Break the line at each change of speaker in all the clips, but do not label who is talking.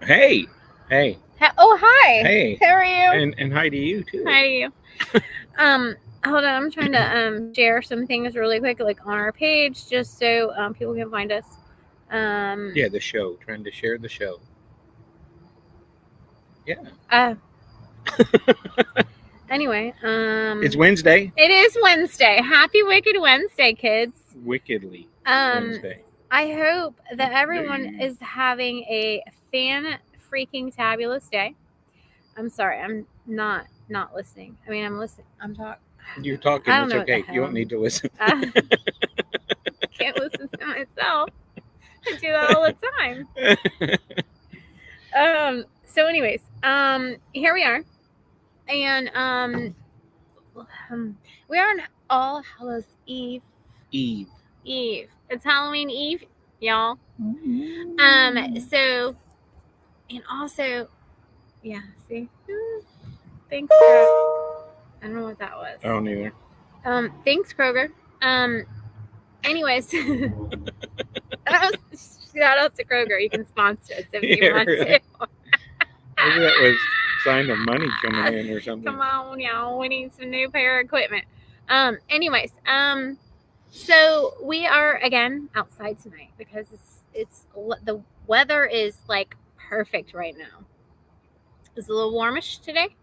Hey, hey,
Oh, hi.
hey,
How are you?
and hi to you too.
Hi to you. Hold on. I'm trying to share some things really quick, like on our page, just so people can find us.
Yeah, the show. Trying to share the show. Yeah.
Uh. Anyway.
It's Wednesday.
It is Wednesday. Happy Wicked Wednesday, kids.
Wickedly
Um.
Wednesday.
I hope that everyone is having a freaking tabulous day. I'm sorry. I'm not listening. I mean, I'm listening. I'm talking.
You're talking.
I don't
It's
know what the
okay.
hell.
You don't need to listen.
I can't listen to myself. I do that all the time. So anyways, here we are. And we are on All Hallows Eve.
Eve.
It's Halloween Eve, y'all. So and also yeah, see? Thanks, Kroger. I don't know what that was.
I don't either.
Thanks, Kroger. Anyways, shout out to Kroger. You can sponsor us if you want
really.
to.
Maybe that was a sign of money coming in or something.
Come on, y'all. We need some new pair of equipment. Anyways, so we are again outside tonight because it's the weather is like perfect right now. It's a little warmish today,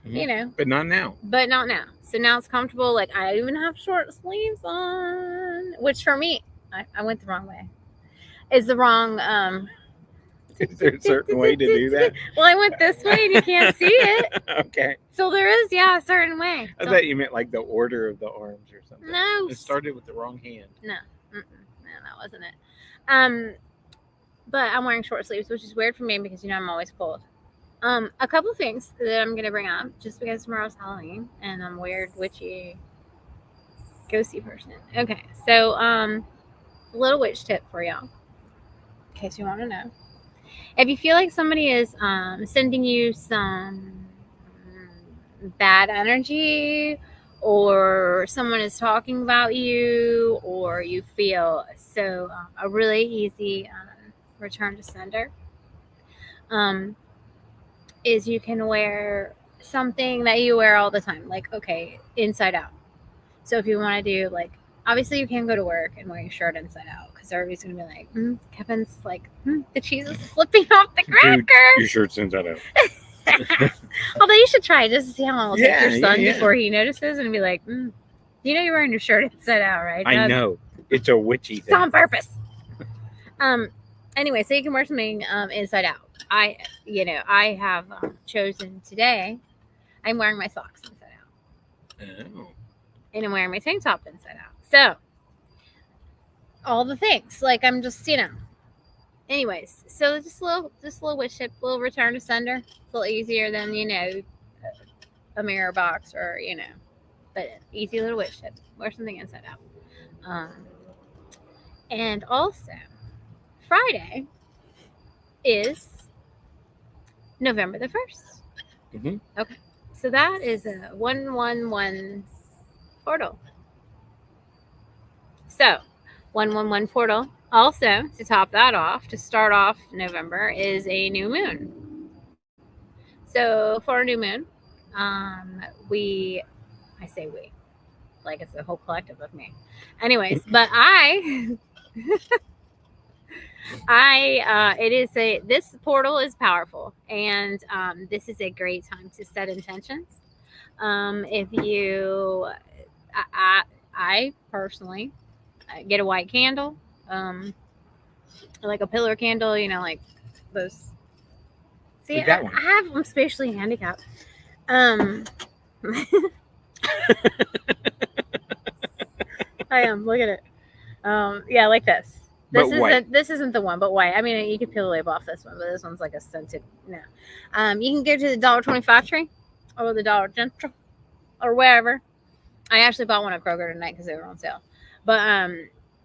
you know,
but not now.
But not now. So now it's comfortable. Like I even have short sleeves on, which for me, I went the wrong way. Is the wrong.
Is there a certain way to do that?
Well, I went this way and you can't see it.
Okay.
So there is, yeah, a certain way.
I thought you meant like the order of the arms or something.
No.
It started with the wrong hand.
No. No, that wasn't it. But I'm wearing short sleeves, which is weird for me because, I'm always cold. A couple things that I'm going to bring up just because tomorrow's Halloween and I'm a weird, witchy, ghosty person. Okay. So, a little witch tip for y'all in case you want to know. If you feel like somebody is sending you some bad energy, or someone is talking about you, or you feel so a really easy return to sender is you can wear something that you wear all the time, like inside out. So if you want to do obviously you can't go to work and wear your shirt inside out because everybody's gonna be like, Kevin's like, the cheese is slipping off the cracker.
Dude, your shirt's inside out.
Although you should try it just to see how long it'll take your son before he notices and be like, you're wearing your shirt inside out, right?
I know. It's a witchy thing.
It's on purpose. Anyway, so you can wear something inside out. I have chosen today. I'm wearing my socks inside out.
Oh.
And I'm wearing my tank top inside out. So all the things. I'm just, Anyways, so just a little witch tip, little return to sender. It's a little easier than, a mirror box or, but easy little witch tip. Wear something inside out. And also, Friday is November the 1st.
Mm-hmm.
Okay. So that is a 111 portal. So, 111 portal. Also, to top that off, to start off November, is a new moon. So, for a new moon, I say we, like it's a whole collective of me. Anyways, but this portal is powerful, and this is a great time to set intentions. If you, I personally get a white candle, like a pillar candle, like those. See, I have, I'm spatially handicapped. I am. Look at it. Yeah, like this. This isn't the one, but white. I mean, you could peel the label off this one, but this one's like a scented. No. You can go to the $1.25 tree or the Dollar General or wherever. I actually bought one at Kroger tonight because they were on sale. But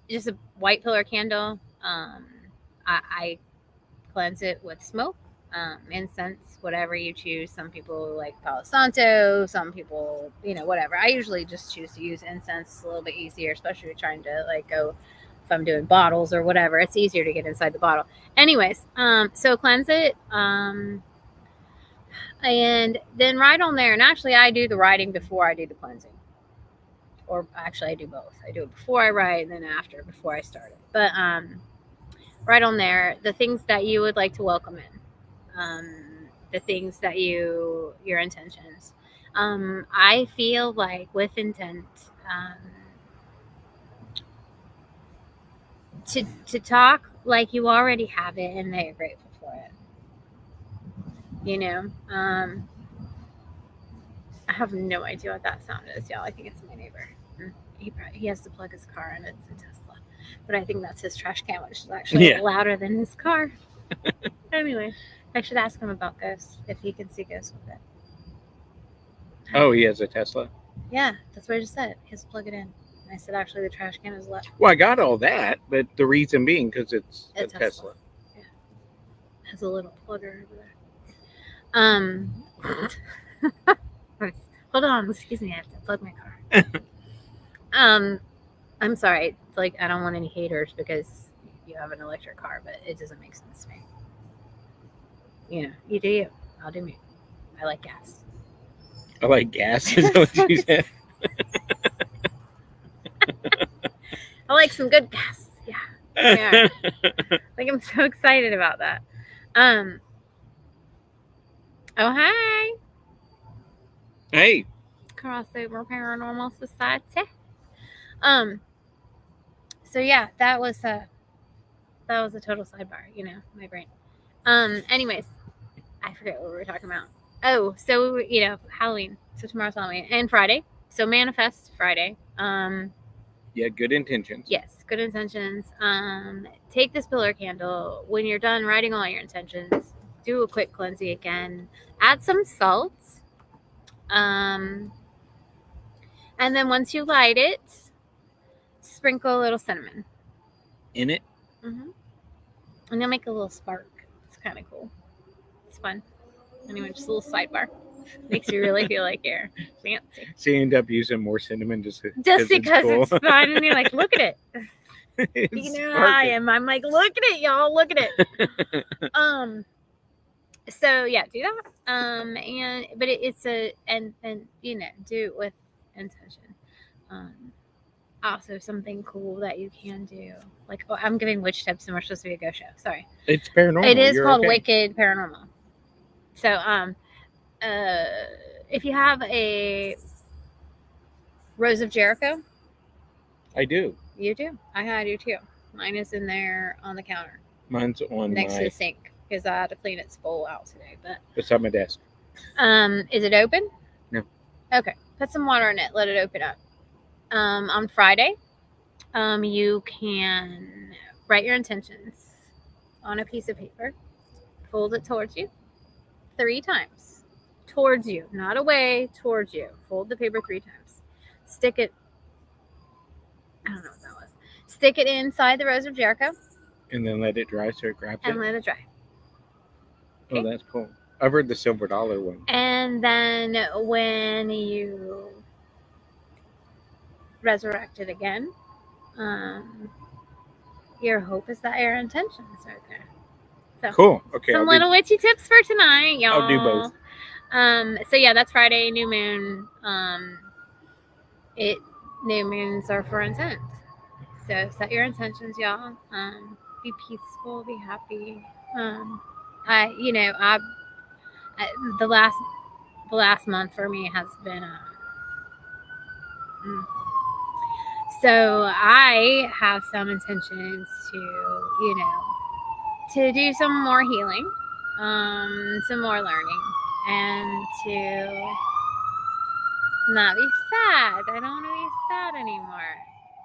just a white pillar candle. I cleanse it with smoke, incense, whatever you choose. Some people like Palo Santo, some people, whatever. I usually just choose to use incense. It's a little bit easier, especially if you're trying to go if I'm doing bottles or whatever, it's easier to get inside the bottle. Anyways, so cleanse it. And then write on there. And actually, I do the writing before I do the cleansing. Or actually, I do both. I do it before I write and then after, before I start it. But write on there the things that you would like to welcome in. The things that your intentions. I feel like with intent, to talk like you already have it and that you're grateful for it. You know, I have no idea what that sound is, y'all. I think it's my neighbor. He has to plug his car and it's a Tesla, but I think that's his trash can, which is actually louder than his car. Anyway, I should ask him about ghosts, if he can see ghosts with it.
Oh, he has a Tesla?
Yeah, that's what I just said. He has to plug it in. And I said, actually, the trash can is left.
Well, I got all that, but the reason being because it's a Tesla.
Yeah. It has a little plugger over there. Hold on, excuse me, I have to plug my car. I'm sorry. Like, I don't want any haters because you have an electric car, but it doesn't make sense to me. You know, you do you. I'll do me. I like gas.
I like gas, is that what you said?
I like some good gas. Yeah. Like, I'm so excited about that. Oh, hi.
Hey.
Crossover Paranormal Society. So yeah, that was a total sidebar, you know, my brain. Anyways, I forget what we were talking about. Oh, so you know, Halloween. So tomorrow's Halloween and Friday. So manifest Friday.
Yeah, good intentions.
Yes, good intentions. Take this pillar candle. When you're done writing all your intentions, do a quick cleansing again. Add some salt. And then once you light it, sprinkle a little cinnamon
in it.
Mm-hmm. And you'll make a little spark. It's kind of cool. It's fun. Anyway, just a little sidebar. Makes you really feel like you're fancy.
So you end up using more cinnamon just
because
cool.
It's fun, and you're like, look at it. You know how I am. I'm like, look at it, y'all. Look at it. So yeah, do that. But it's and you know, do it with intention. Also something cool that you can do. Like, I'm giving witch tips and we're supposed to be a ghost show. Sorry.
It's paranormal.
It is called Wicked Paranormal. So if you have a Rose of Jericho.
I do.
You do? I do too. Mine is in there on the counter.
Mine's on
next to the sink because I had to clean its bowl out today. But
beside my desk.
Is it open?
No.
Okay. Put some water in it. Let it open up. On Friday, you can write your intentions on a piece of paper. Fold it towards you 3 times. Towards you, not away, towards you. Fold the paper 3 times. Stick it. I don't know what that was. Stick it inside the Rose of Jericho.
And then let it dry so it grabs it.
And let it dry.
Okay. Oh, that's cool. I've heard the silver dollar one.
And then when you resurrect it again, your hope is that your intentions are there. So,
cool. Okay.
Some little witchy tips for tonight, y'all.
I'll do both.
So yeah, that's Friday, new moon. New moons are for intent. So set your intentions, y'all. Be peaceful, be happy. The last month for me has been so I have some intentions to do some more healing, some more learning, and to not be sad. I don't want to be sad anymore.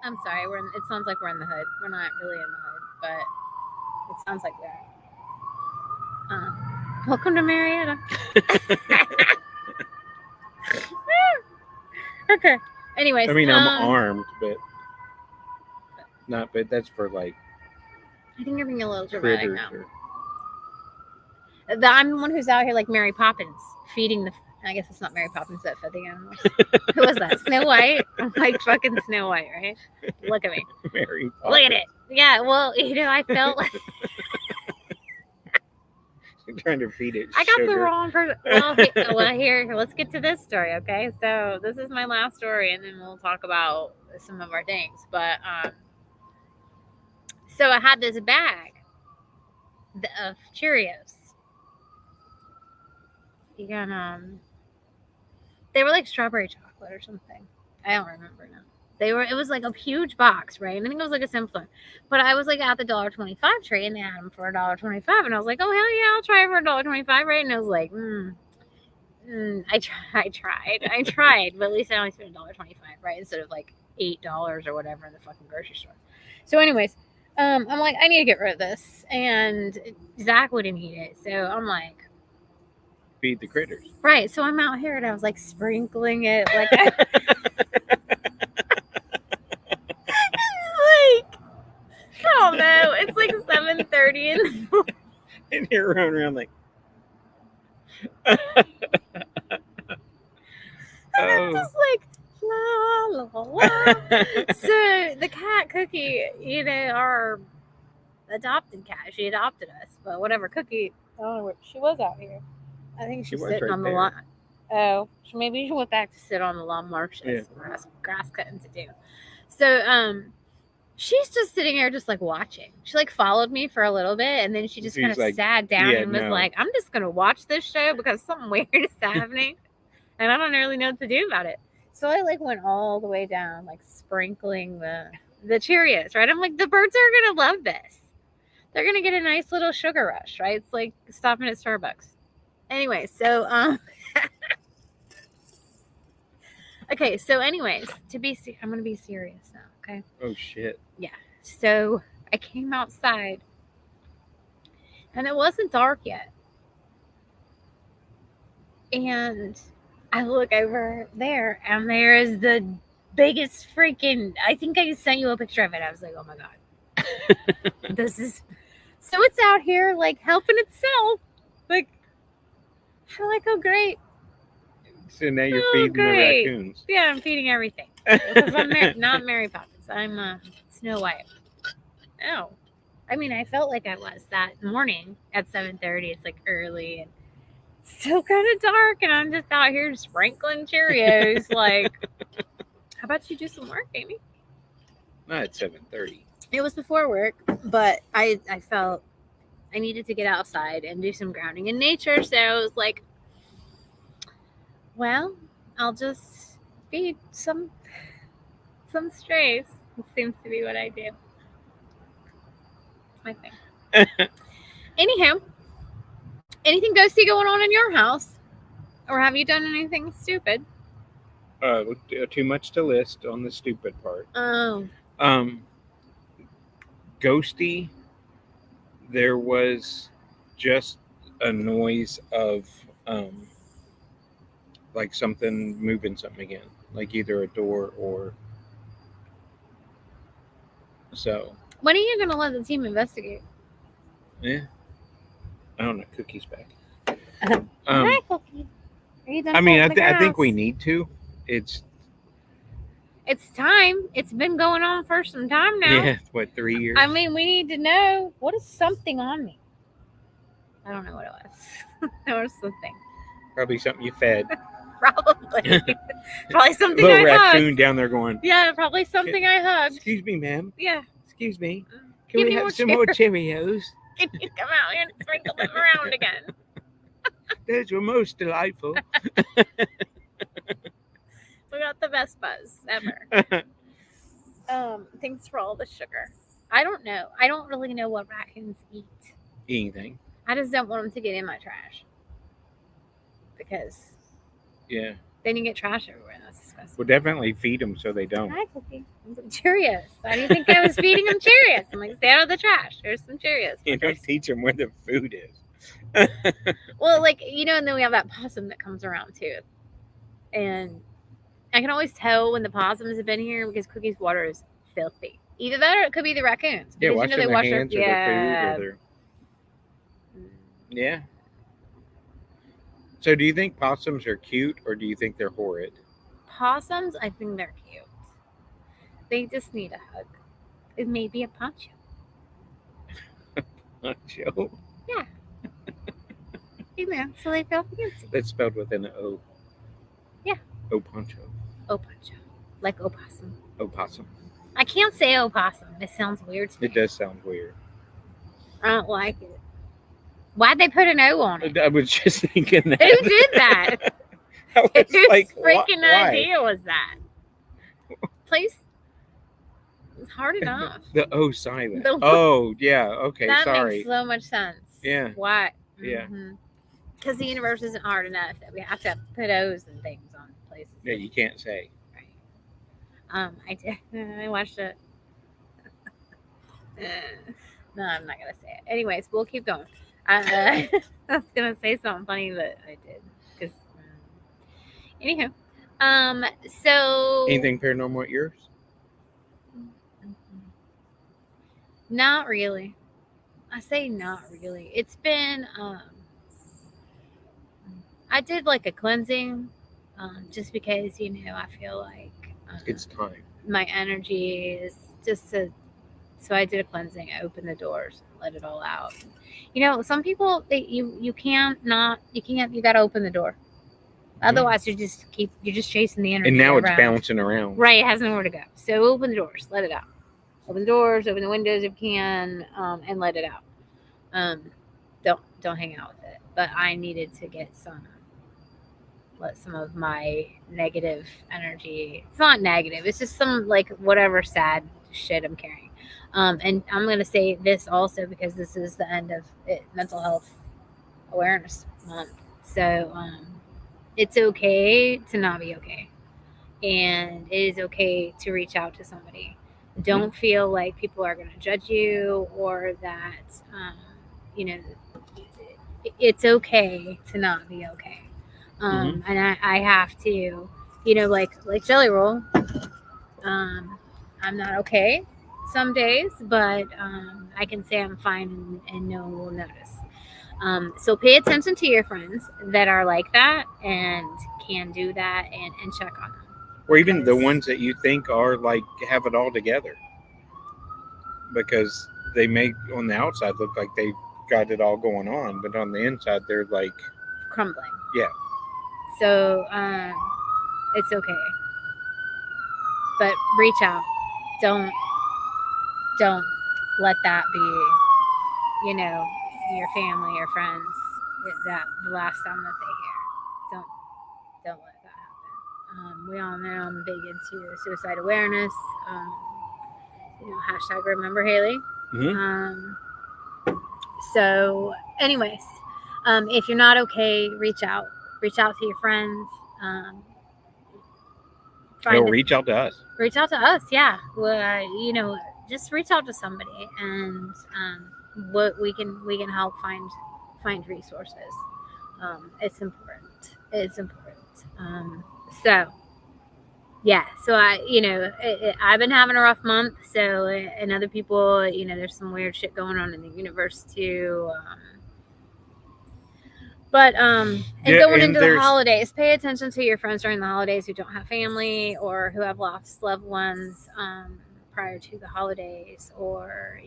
I'm sorry. It sounds like we're in the hood. We're not really in the hood, but it sounds like we are. Welcome to Marietta. Okay. Anyways,
I mean, I'm armed, but that's for like.
I think you're being a little dramatic now. I'm the one who's out here like Mary Poppins, feeding I guess it's not Mary Poppins that fed the animals. Who was that? Snow White? I'm like fucking Snow White, right? Look at me.
Mary
Look
Poppins.
at it. Yeah, well, I felt like
You're trying to feed it
I got
sugar.
the wrong person. Well, here, let's get to this story, okay? So this is my last story, and then we'll talk about some of our things. But so I had this bag of Cheerios, and they were like strawberry chocolate or something. I don't remember now. It was like a huge box, right? And I think it was like a Simpler. But I was like at the $1.25 tray, and they had them for $1.25, and I was like, oh hell yeah, I'll try it for $1.25, right? And I was like, I tried, but at least I only spent $1.25, right? Instead of like $8 or whatever in the fucking grocery store. So, anyways, I'm like, I need to get rid of this, and Zach wouldn't eat it, so I'm like,
Feed the critters.
right. So I'm out here, and I was like sprinkling it, like. I don't know. It's like 7:30 in the morning.
And you're running around like.
I'm just like la la la. So the cat Cookie, our adopted cat, she adopted us, but whatever. Cookie, I don't know where she was out here. I think she's sitting
right
on the
there.
lawn. Oh, maybe she went back to sit on the lawn mark. She has
Yeah.
some grass cutting to do. So she's just sitting there, just like watching. She like followed me for a little bit, and then she just
She's
kind of
like,
sat down
yeah,
and was
no.
like, "I'm just gonna watch this show because something weird is happening, and I don't really know what to do about it." So I like went all the way down, like sprinkling the Cheerios. Right? I'm like, the birds are gonna love this. They're gonna get a nice little sugar rush, right? It's like stopping at Starbucks. Anyway, so okay. So anyways, I'm gonna be serious now. Okay.
Oh shit.
Yeah. So I came outside, and it wasn't dark yet. And I look over there, and there is the biggest freaking. I think I sent you a picture of it. I was like, oh my god, this is. So it's out here like helping itself. Like, I'm like, oh great.
So now you're
Oh,
feeding
great.
the raccoons.
Yeah, I'm feeding everything. Because I'm not Mary Poppins. I'm Snow White. Oh. I mean, I felt like I was that morning at 7:30. It's like early and still kind of dark, and I'm just out here sprinkling Cheerios. Like, how about you do some work, Amy?
Not at 7:30.
It was before work, but I felt I needed to get outside and do some grounding in nature. So I was like, well, I'll just feed some strays. It seems to be what I do. It's my thing. Anyhow, anything ghosty going on in your house? Or have you done anything stupid?
Too much to list on the stupid part.
Oh.
Ghosty, there was just a noise of like something moving something again, like either a door or so.
When are you going to let the team investigate?
Yeah. I don't know. Cookie's back.
Hi, Cookie. Are you done?
I mean, I
cutting the
think we
grass?
need to. It's
time. It's been going on for some time now.
yeah, what, 3 years?
I mean, we need to know what is something on me. I don't know what it was. There was something.
Probably something you fed.
Probably. Probably something
Little
I
raccoon
hugged.
down there going,
Yeah, probably something I hugged.
excuse me, ma'am.
Yeah.
Excuse me.
Give
Can we
me
have
more
some more Cheerios?
Can you come out here and sprinkle them around again?
Those were most delightful.
We got the best buzz ever. Thanks for all the sugar. I don't know. I don't really know what raccoons eat.
Anything.
I just don't want them to get in my trash. Because
Yeah.
then you get trash everywhere. That's disgusting.
We'll definitely feed them so they don't.
Hi, Cookie. Cheerios. Why do you think I was feeding them Cheerios? I'm like, stay out of the trash. There's some Cheerios.
You don't teach them where the food is.
Well, like, and then we have that possum that comes around too. And I can always tell when the possums have been here because Cookie's water is filthy. Either that or it could be the raccoons.
Yeah,
Because,
washing
they
their
wash
hands or their food or their... Yeah. So, do you think possums are cute, or do you think they're horrid?
Possums, I think they're cute. They just need a hug. It may be a poncho.
Joe.
Yeah. So they feel fancy.
That's spelled with an O.
Yeah.
Oponcho.
Oponcho. Like opossum.
Opossum.
I can't say opossum. It sounds weird to me.
It does sound weird.
I don't like it. Why'd they put an O on it?
I was just thinking that.
Who did that?
I was
Whose
like,
freaking
why?
idea was that? Please. It's hard enough.
The O silent.
The-
Oh, yeah. Okay,
That
sorry.
makes so much sense.
Yeah.
Why?
Yeah.
Because the universe isn't hard enough that we have to put O's and things on places.
Yeah, you can't say.
Right. I did. I watched it. No, I'm not gonna say it. Anyways, we'll keep going. I was gonna say something funny, but I did. Because, anywho, so
Anything paranormal at yours?
Not really. I say not really. It's been I did like a cleansing, just because I feel like
It's time.
my energy is just to. So I did a cleansing. I opened the doors, let it all out. Some people you can't. You got to open the door. Otherwise, you're just chasing the energy.
And now
around.
it's bouncing around.
Right, it has nowhere to go. So open the doors, let it out. Open the doors, open the windows if you can, and let it out. Don't hang out with it. But I needed to let some of my negative energy. It's not negative. It's just some whatever sad shit I'm carrying. And I'm gonna say this also because this is the end of Mental Health Awareness Month. So it's okay to not be okay, and it is okay to reach out to somebody. Don't feel like people are going to judge you or that it's okay to not be okay. And I have to, like Jelly Roll. I'm not okay some days, but I can say I'm fine and no one will notice. So pay attention to your friends that are like that and can do that and check on them.
Or even the ones that you think are have it all together. Because they may on the outside look like they've got it all going on, but on the inside they're
crumbling.
Yeah.
So it's okay. But reach out. Don't let that be, your family or friends. That the last time that they hear. Don't let that happen. We all know I'm big into suicide awareness. Hashtag remember Haley. So anyways, if you're not okay, reach out to your friends.
Reach out to us.
Reach out to us. Yeah. Well, just reach out to somebody and what we can help find resources. It's important. So yeah, so I've been having a rough month. So and other people, there's some weird shit going on in the universe too. But and going into the holidays, pay attention to your friends during the holidays who don't have family or who have lost loved ones prior to the holidays, or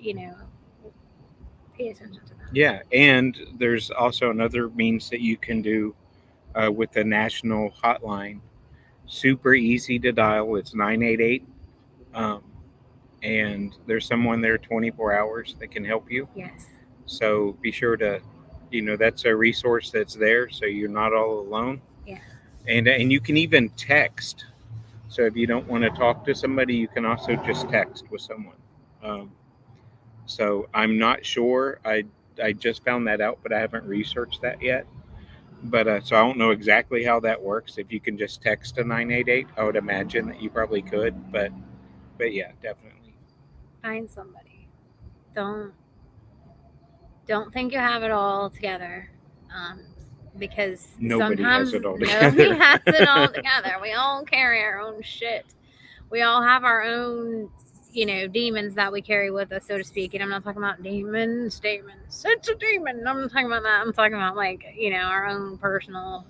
pay attention to them.
Yeah, and there's also another means that you can do with the national hotline. Super easy to dial. It's 988. And there's someone there 24 hours that can help you.
Yes.
So be sure to, that's a resource that's there, so you're not all alone.
Yeah.
And you can even text. So if you don't want to talk to somebody, you can also just text with someone. So I'm not sure. I just found that out, but I haven't researched that yet. But so I don't know exactly how that works. If you can just text a 988, I would imagine that you probably could. But yeah, definitely.
Find somebody. Don't think you have it all together, because
nobody
sometimes
has it all together.
Nobody has it all together. We all carry our own shit. We all have our own, demons that we carry with us, so to speak. And I'm not talking about demons. It's a demon. I'm not talking about that. I'm talking about our own personal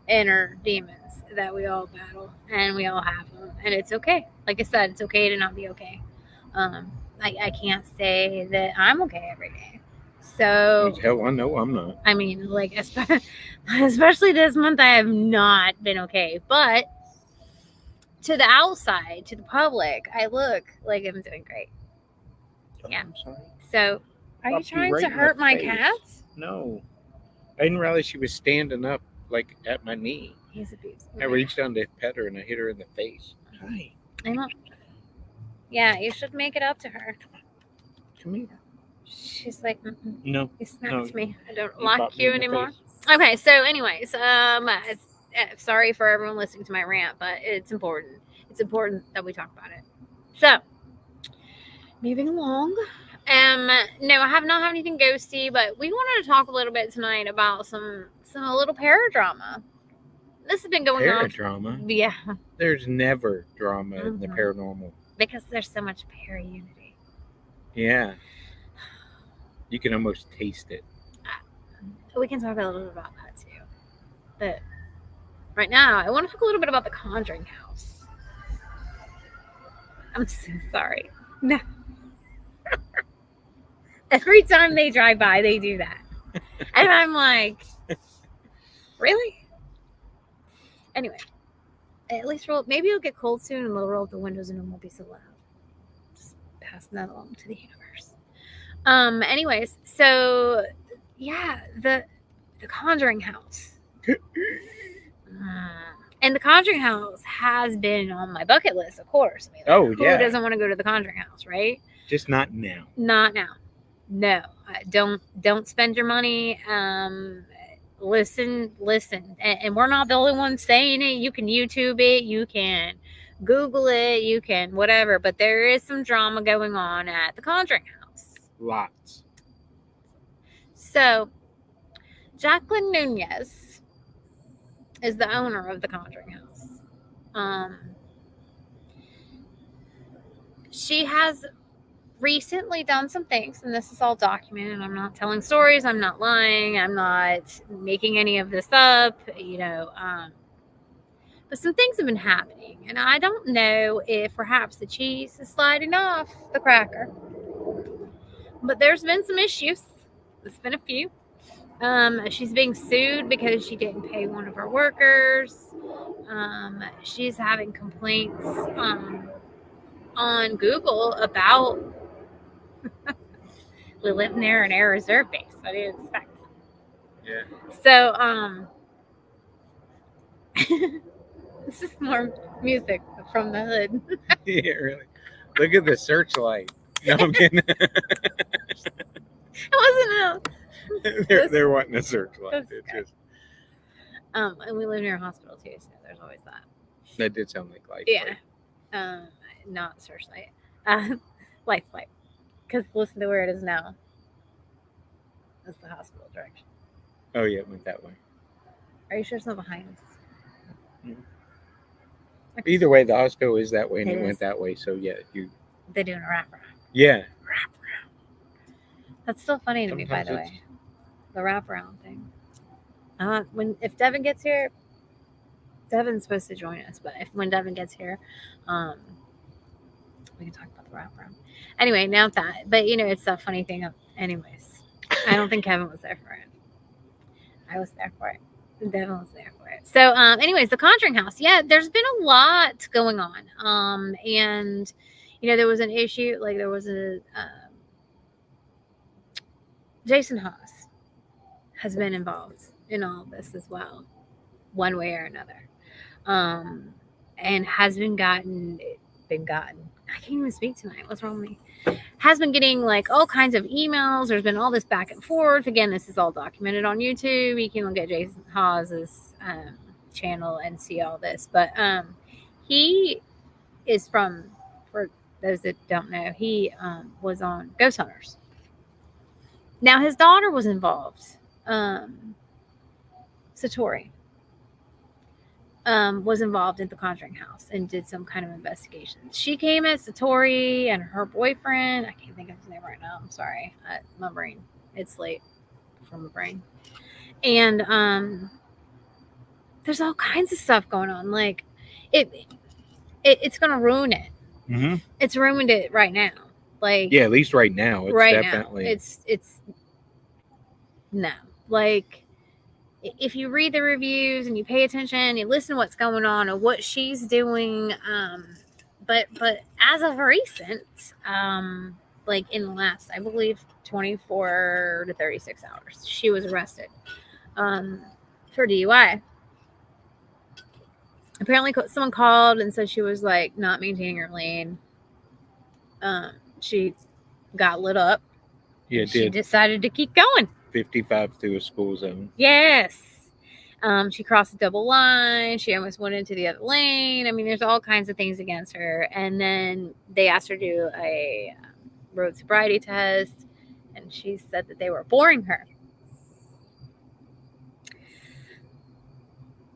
inner demons that we all battle, and we all have them, and it's okay. Like I said, it's okay to not be okay. I can't say that I'm okay every day. So
hell, I know I'm not.
I mean, especially this month, I have not been okay. But to the outside, to the public, I look like I'm doing great. Yeah.
I'm sorry.
So, are you trying to hurt my cats?
No. I didn't realize she was standing up, like, at my knee.
He's abusive.
I reached down to pet her, and I hit her in the face. Hi.
I know. Yeah, you should make it up to her.
Come here.
She's like,
no.
You smacked me. I don't
You
like
popped me
you
in the
anymore.
face.
Okay, so anyways, sorry for everyone listening to my rant, but it's important. It's important that we talk about it. So, moving along. No, I have not had anything ghosty, but we wanted to talk a little bit tonight about a little paradrama. This has been going on.
Paradrama?
Yeah.
There's never drama in the paranormal.
Because there's so much para-unity.
Yeah. You can almost taste it.
We can talk a little bit about that too. But right now, I want to talk a little bit about the Conjuring house. I'm so sorry. No. Every time they drive by, they do that. And I'm like, really? Anyway, at least maybe it'll get cold soon and they'll roll up the windows and it won't be so loud. Just passing that along to the universe. Anyways, so yeah, the Conjuring house. And the Conjuring house has been on my bucket list, of course. I mean, who doesn't want to go to the Conjuring house, right?
Just not now.
Not now. No, don't spend your money. Listen, and we're not the only ones saying it. You can YouTube it, you can Google it, you can whatever. But there is some drama going on at the Conjuring house.
Lots.
So, Jacqueline Nunez is the owner of the Conjuring house. She has recently done some things, and this is all documented. I'm not telling stories, I'm not lying, I'm not making any of this up, but some things have been happening, and I don't know if perhaps the cheese is sliding off the cracker, but there's been some issues. There's been a few. She's being sued because she didn't pay one of her workers. She's having complaints on Google about we live near an air reserve base. What do you expect?
Yeah.
So, this is more music from the hood.
Yeah, really. Look at the searchlight. No, I'm kidding.
It wasn't
they're wanting a searchlight. It's just.
And we live near a hospital too, so there's always that.
That did sound like life.
Yeah. Not searchlight. Life flight. Because listen to where it is now. That's the hospital direction.
Oh yeah, it went that way.
Are you sure it's not behind us?
Mm-hmm. Okay. Either way, the hospital is that way, and it went that way. So yeah,
they're doing a wraparound.
Yeah.
Wraparound. That's still funny to me, by the way. The wraparound thing. If Devin gets here, Devin's supposed to join us, but when Devin gets here, we can talk about the wraparound. Anyway, now that, but it's a funny thing. Anyways, I don't think Kevin was there for it. I was there for it. Devin was there for it. So, anyways, the Conjuring house. Yeah, there's been a lot going on. And there was an issue. Like there was a Jason Haas has been involved in all of this as well, one way or another, and has been gotten. I can't even speak tonight. What's wrong with me? Has been getting like all kinds of emails. There's been all this back and forth. Again, this is all documented on YouTube. You can look at Jason Haas's channel and see all this. But he is from, for those that don't know, he was on Ghost Hunters. Now his daughter was involved, Satori. was involved in the Conjuring house and did some kind of investigation. She came as Satori and her boyfriend. I can't think of his name right now. I'm sorry. My brain. It's late for my brain. And there's all kinds of stuff going on. Like it's gonna ruin it.
Mm-hmm.
It's ruined it right now. Like
Yeah, at least right now. It's
right
definitely.
now. It's no. Like if you read the reviews and you pay attention, you listen to what's going on and what she's doing, but as of recent, like in the last, I believe, 24 to 36 hours, she was arrested for DUI. Apparently, someone called and said she was like not maintaining her lane. She got lit up.
Yeah,
she decided to keep going.
55 through a school zone.
Yes. She crossed a double line. She almost went into the other lane. I mean, there's all kinds of things against her. And then they asked her to do a road sobriety test, and she said that they were boring her.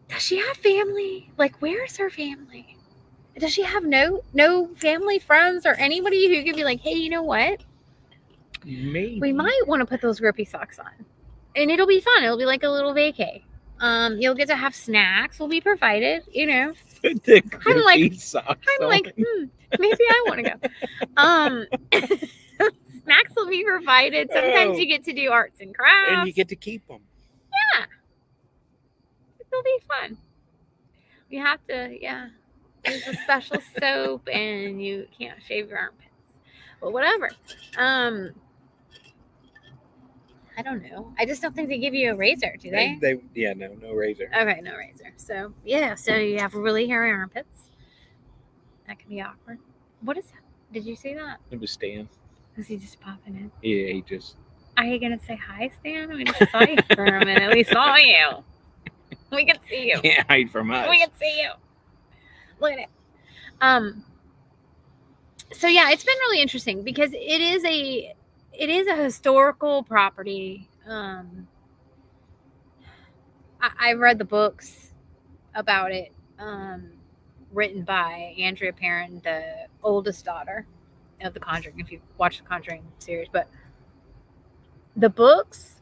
Does she have family? Like, where's her family? Does she have no family, friends, or anybody who could be like, hey, you know what?
Maybe.
We might want to put those grippy socks on. And it'll be fun. It'll be like a little vacay. You'll get to have snacks will be provided, you know.
Put the
I'm like,
socks
I'm
on.
like, maybe I want to go. Snacks will be provided. Sometimes you get to do arts and crafts.
And you get to keep them.
Yeah. It'll be fun. You have to, yeah. There's a special soap and you can't shave your armpits. But whatever. I don't know. I just don't think they give you a razor, do they?
No razor.
Okay, no razor. So, yeah, so you have really hairy armpits. That can be awkward. What is that? Did you see that?
It was Stan.
Is he just popping in?
Yeah, he just...
Are you going to say hi, Stan? We just saw you for a minute. We saw you. We can see you.
Can't hide from us.
We can see you. Look at it. So, yeah, it's been really interesting because it is a historical property. I read the books about it, written by Andrea Perron, the oldest daughter of the Conjuring, if you've watched the Conjuring series. But the books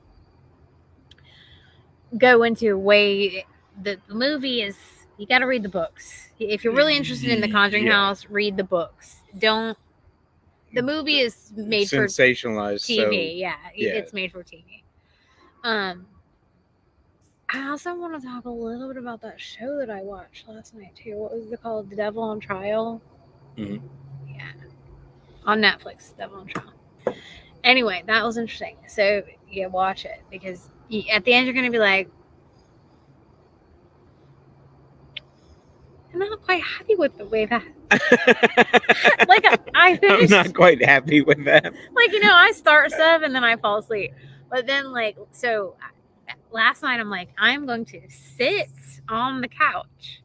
go into a way that the movie is, you got to read the books. If you're really interested in the Conjuring house, read the books. The movie is made
sensationalized
for TV.
So,
it's made for TV. I also want to talk a little bit about that show that I watched last night too. What was it called? The Devil on Trial.
Mm-hmm.
Yeah, on Netflix, Devil on Trial. Anyway, that was interesting. So yeah, watch it because at the end you're gonna be like, I'm not quite happy with the way that. Like I finished.
I'm not quite happy with that.
Like, you know, I start stuff and then I fall asleep. But then, like, so last night I'm like, I'm going to sit on the couch.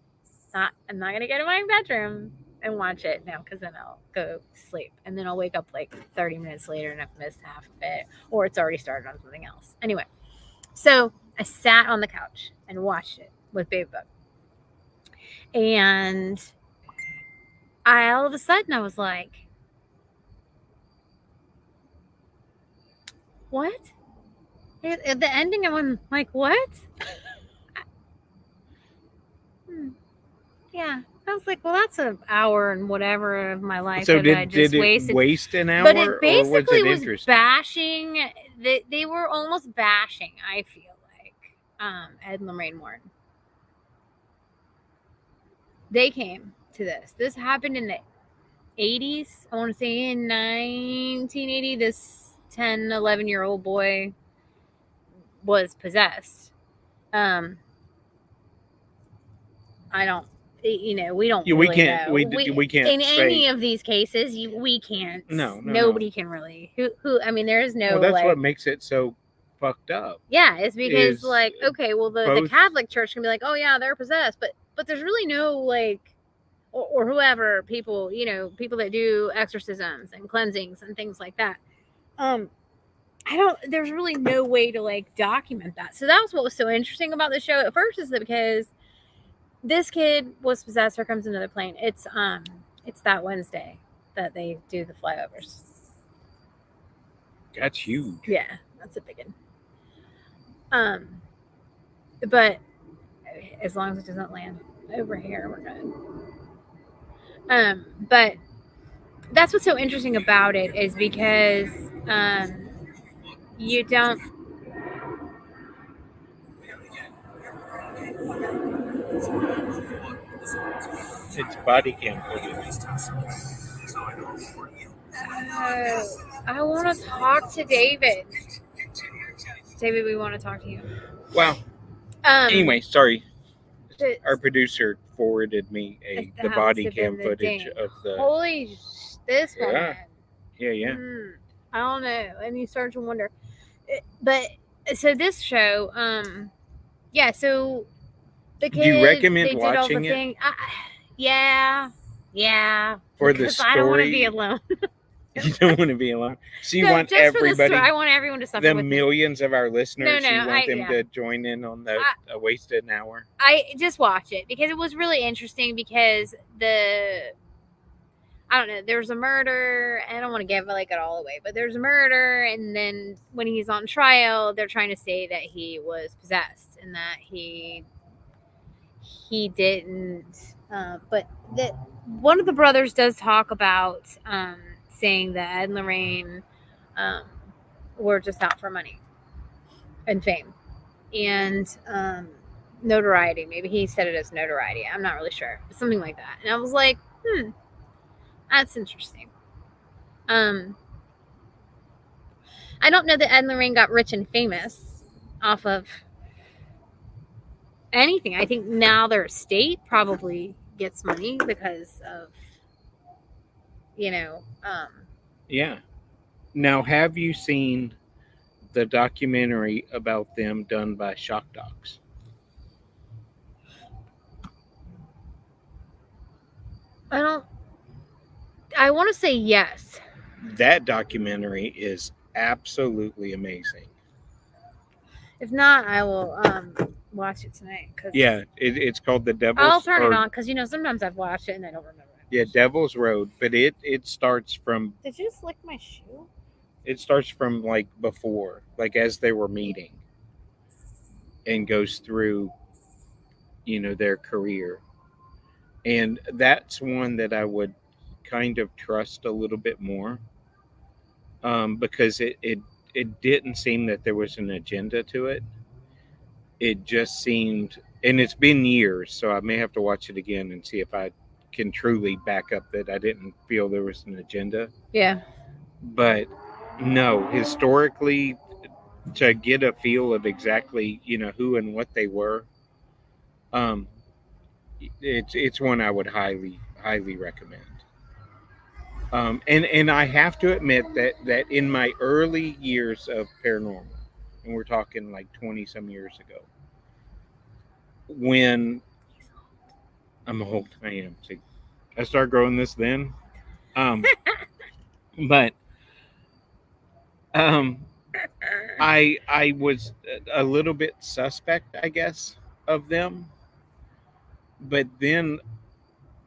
I'm not gonna go to my bedroom and watch it now because then I'll go sleep and then I'll wake up like 30 minutes later and I've missed half of it or it's already started on something else. Anyway, so I sat on the couch and watched it with W.E.B.B. And all of a sudden I was like, what? At the ending, I'm like, what? Yeah. I was like, well, that's an hour and whatever of my life
so
that I just
did
wasted.
It waste an hour?
But it basically
or
was bashing. They were almost bashing, I feel like, Ed and Lorraine Warren. They came to this. This happened in the 80s. I want to say in 1980, this 10, 11-year-old boy was possessed. I don't, you know, we don't.
We
really
can't.
know.
We can't.
In any of these cases, we can't.
No.
Nobody can really. Who? I mean, there is no.
Well, that's what makes it so fucked up.
Yeah, it's because like, okay, well, the Catholic Church can be like, oh yeah, they're possessed, but there's really no like, or whoever people, you know, people that do exorcisms and cleansings and things like that. There's really no way to like document that. So that was what was so interesting about the show at first, is that because this kid was possessed. Here comes another plane. It's that Wednesday that they do the flyovers.
That's huge.
Yeah, that's a big one. But as long as it doesn't land over here, we're good. But that's what's so interesting about it is because you don't.
It's body cam footage.
I want to talk to David. David, we want to talk to you.
Well, anyway, sorry. Our producer forwarded me the body cam footage of the.
Holy, this one.
Yeah.
I don't know, and you start to wonder. But so this show, yeah. So the kids.
Do you recommend
they
watching
did all the
it?
thing. Yeah.
For the story.
I don't want to be alone.
You don't want to be alone. So you want everybody.
I want everyone to suffer.
The millions of our listeners.
No,
you want them to join in on the wasted an hour.
I just watch it because it was really interesting because I don't know, there's a murder. I don't want to give it all away, but there's a murder, and then when he's on trial, they're trying to say that he was possessed and that he didn't. But that one of the brothers does talk about saying that Ed and Lorraine were just out for money and fame and notoriety. Maybe he said it as notoriety. I'm not really sure, but something like that. And I was like, that's interesting. I don't know that Ed and Lorraine got rich and famous off of anything. I think now their estate probably gets money because of,
Yeah. Now, have you seen the documentary about them done by Shock Docs?
I want to say yes.
That documentary is absolutely amazing.
If not, I will watch it tonight.
Yeah, it's called The Devil's.
I'll turn it on because sometimes I've watched it and I don't remember.
Yeah, Devil's Road, but it starts from.
Did you just lick my shoe?
It starts from before, as they were meeting, and goes through, their career, and that's one that I would kind of trust a little bit more, because it didn't seem that there was an agenda to it. It just seemed, and it's been years, so I may have to watch it again and see if I can truly back up that I didn't feel there was an agenda.
Yeah. But
no, historically, to get a feel of exactly, who and what they were, it's one I would highly recommend. And I have to admit that in my early years of paranormal, and we're talking 20 some years ago, when I'm old, I am. See, I started growing this then, but I was a little bit suspect, I guess, of them. But then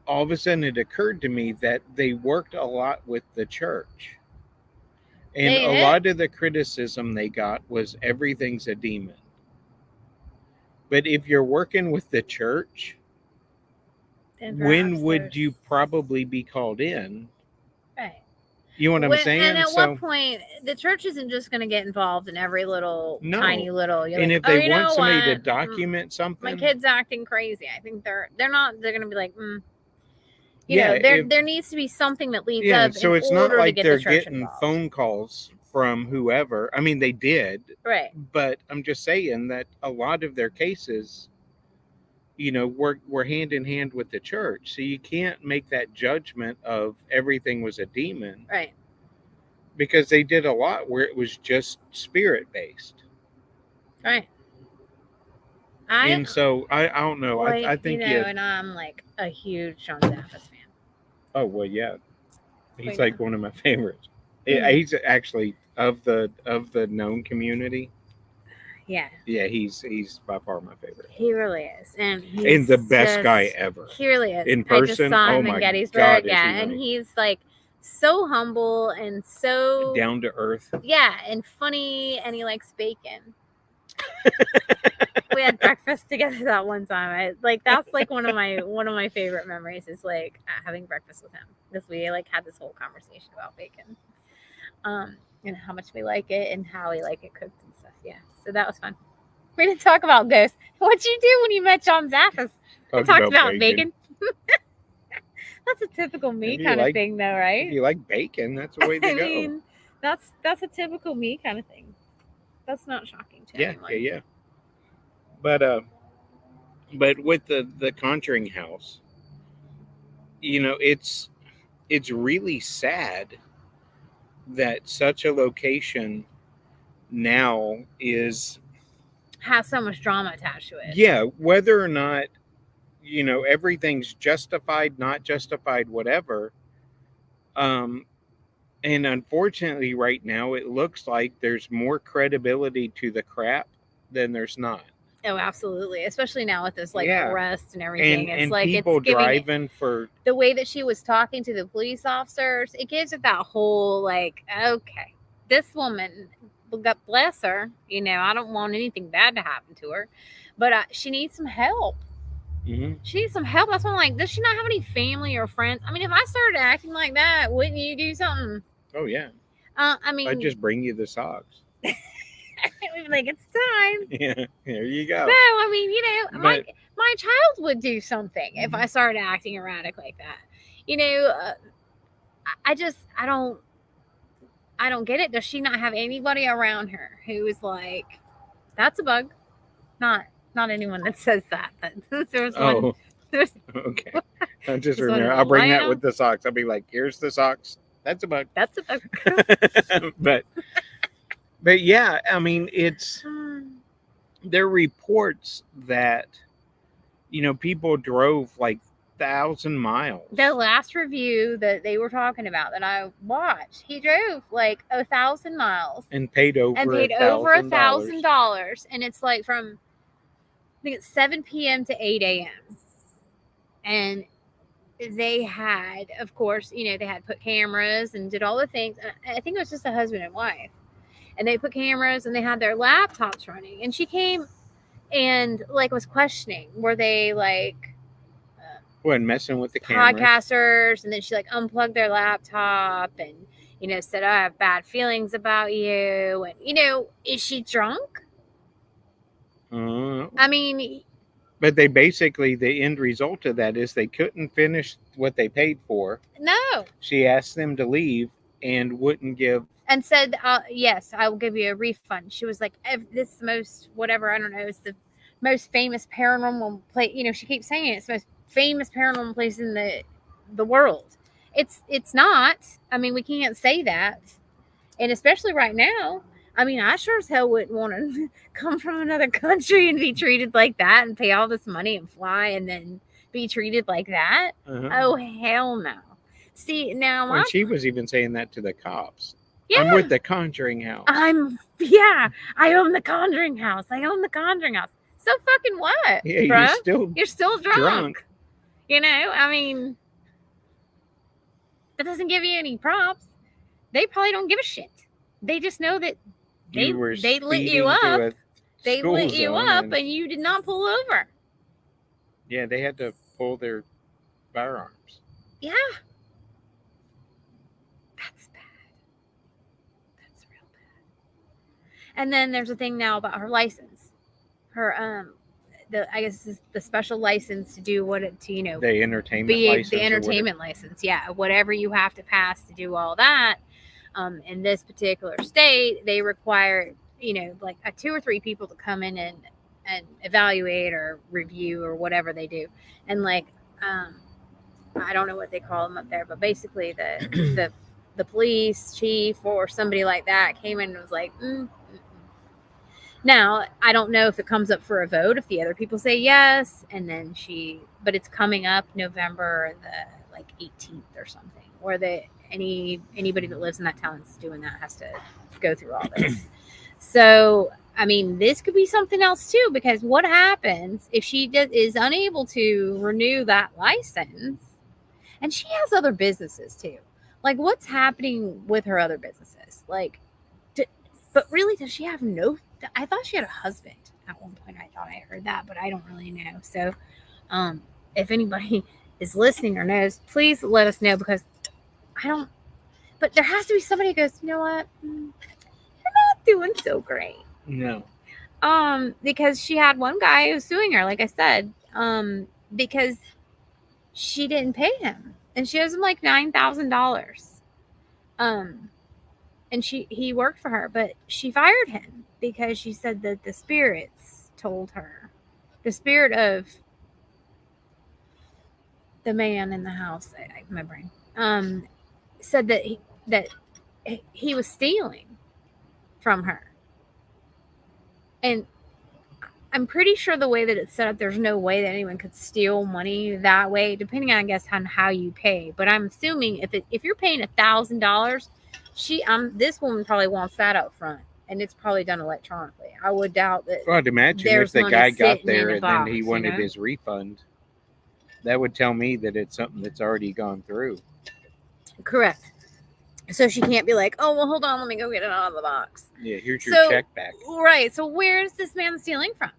all of a sudden it occurred to me that they worked a lot with the church. And a lot of the criticism they got was everything's a demon. But if you're working with the church, when would you probably be called in?
Right.
You know what I'm saying?
And at what point, the church isn't just going to get involved in every tiny little.
And if they want somebody to document something,
my kid's acting crazy. I think they're not. They're going to be like, there needs to be something that leads up.
So it's not like they're getting phone calls from whoever. I mean, they did,
right?
But I'm just saying that a lot of their cases, were hand in hand with the church. So you can't make that judgment of everything was a demon.
Right.
Because they did a lot where it was just spirit based.
Right.
So I don't know. I think
and I'm a huge John Zaffis fan.
Oh well, yeah. He's one of my favorites. Mm-hmm. He's actually of the known community.
Yeah,
he's by far my favorite.
he really is, and he's
And the best guy
just-
ever.
He really is.
In
I just
person,
saw
oh
him in
my
Gettysburg.
God, is
Yeah,
he
and
nice.
he's like so humble and so
Down to earth.
yeah, and funny, and he likes bacon. We had breakfast together that one time. That's like one of my favorite memories is like having breakfast with him because we like had this whole conversation about bacon, and how much we like it and how we like it cooked and stuff. Yeah, so that was fun. We didn't talk about ghosts. What'd you do when you met John Zappis? We talked about bacon. That's a typical me
If you
kind of
like-
thing, though,
If
right?
you like bacon, that's the way to
I
go.
mean, that's a typical me kind of thing. That's not shocking to anyone.
Yeah. But with the Conjuring house, it's really sad that such a location now is,
Has so much drama attached to it.
yeah, whether or not everything's justified, not justified, whatever. And unfortunately, right now, it looks like there's more credibility to the crap than there's not.
Oh, absolutely. Especially now with this like
Yeah.
arrest and everything. It's
And
like
people
it's giving it,
driving for,
the way that she was talking to the police officers. It gives it that whole like, okay, this woman, God bless her. I don't want anything bad to happen to her, but she needs some help.
Mhm.
She needs some help. That's why I'm like, does she not have any family or friends? I mean, if I started acting like that, wouldn't you do something?
Oh yeah,
I mean,
I'd just bring you the socks.
we'd be like, it's time.
Yeah, there you go.
No, I mean, my
But
child would do something if I started acting erratic like that. I don't get it. Does she not have anybody around her who is like, that's a bug? Not anyone that says that. But there's one.
oh,
There's
okay. I just
This one
remember.
is
I'll bring that
Lionel.
with the socks. I'll be like, here's the socks. That's a bug.
that's a bug.
but yeah, I mean, there are reports that people drove like 1,000 miles.
The last review that they were talking about that I watched, he drove like 1,000 miles
and paid over
$1,000, and it's like from I think it's 7 p.m. to 8 a.m. And they had, of course, they had put cameras and did all the things. I think it was just a husband and wife, and they put cameras and they had their laptops running. And she came and like was questioning, were they like
Wasn't messing with the cameras.
podcasters? And then she like unplugged their laptop and said, I have bad feelings about you. And is she drunk? I mean,
but they basically, the end result of that is they couldn't finish what they paid for.
no.
She asked them to leave and wouldn't give.
And said, yes, I will give you a refund. She was like, this most whatever, I don't know, it's the most famous paranormal place. She keeps saying it's the most famous paranormal place in the world. It's not. I mean, we can't say that. And especially right now, I mean, I sure as hell wouldn't want to come from another country and be treated like that and pay all this money and fly and then be treated like that. Oh, hell no. See, now
When she was even saying that to the cops.
Yeah.
I'm with the Conjuring house.
I own the Conjuring house. I own the Conjuring house. So fucking what?
Yeah,
bruh? You're still drunk.
drunk.
I mean, that doesn't give you any props. They probably don't give a shit. They just know that they lit you up. They lit you up and you did not pull over.
Yeah, they had to pull their firearms.
Yeah. That's bad. That's real bad. And then there's a thing now about her license. Her I guess this is the special license to do
the entertainment license.
The entertainment license, yeah. Whatever you have to pass to do all that. In this particular state, they require, like 2 or 3 people to come in and evaluate or review or whatever they do. And like, I don't know what they call them up there, but basically the police chief or somebody like that came in and was like, Now, I don't know if it comes up for a vote, if the other people say yes, and then but it's coming up November the like 18th or something, where anybody that lives in that town that's doing that has to go through all this. So I mean, this could be something else too, because what happens if she is unable to renew that license? And she has other businesses too. Like, what's happening with her other businesses? Like, but really, does she have no? I thought she had a husband at one point. I thought I heard that, but I don't really know. So, if anybody is listening or knows, please let us know, because I don't. But there has to be somebody who goes, you know what? You're not doing so great.
No.
Because she had one guy who was suing her, like I said, because she didn't pay him, and she owes him like $9,000. And he worked for her, but she fired him because she said that the spirits told her, the spirit of the man in the house, my brain, said that he was stealing from her. And I'm pretty sure the way that it's set up, there's no way that anyone could steal money that way, depending on, I guess, on how you pay. But I'm assuming if you're paying $1,000, this woman probably wants that up front, and it's probably done electronically. I would doubt that.
Well, I'd imagine if the guy got there and then he wanted his refund, that would tell me that it's something that's already gone through.
Correct. So she can't be like, oh, well, hold on, let me go get it out of the box.
Yeah, here's your check back.
Right. So where's this man stealing from?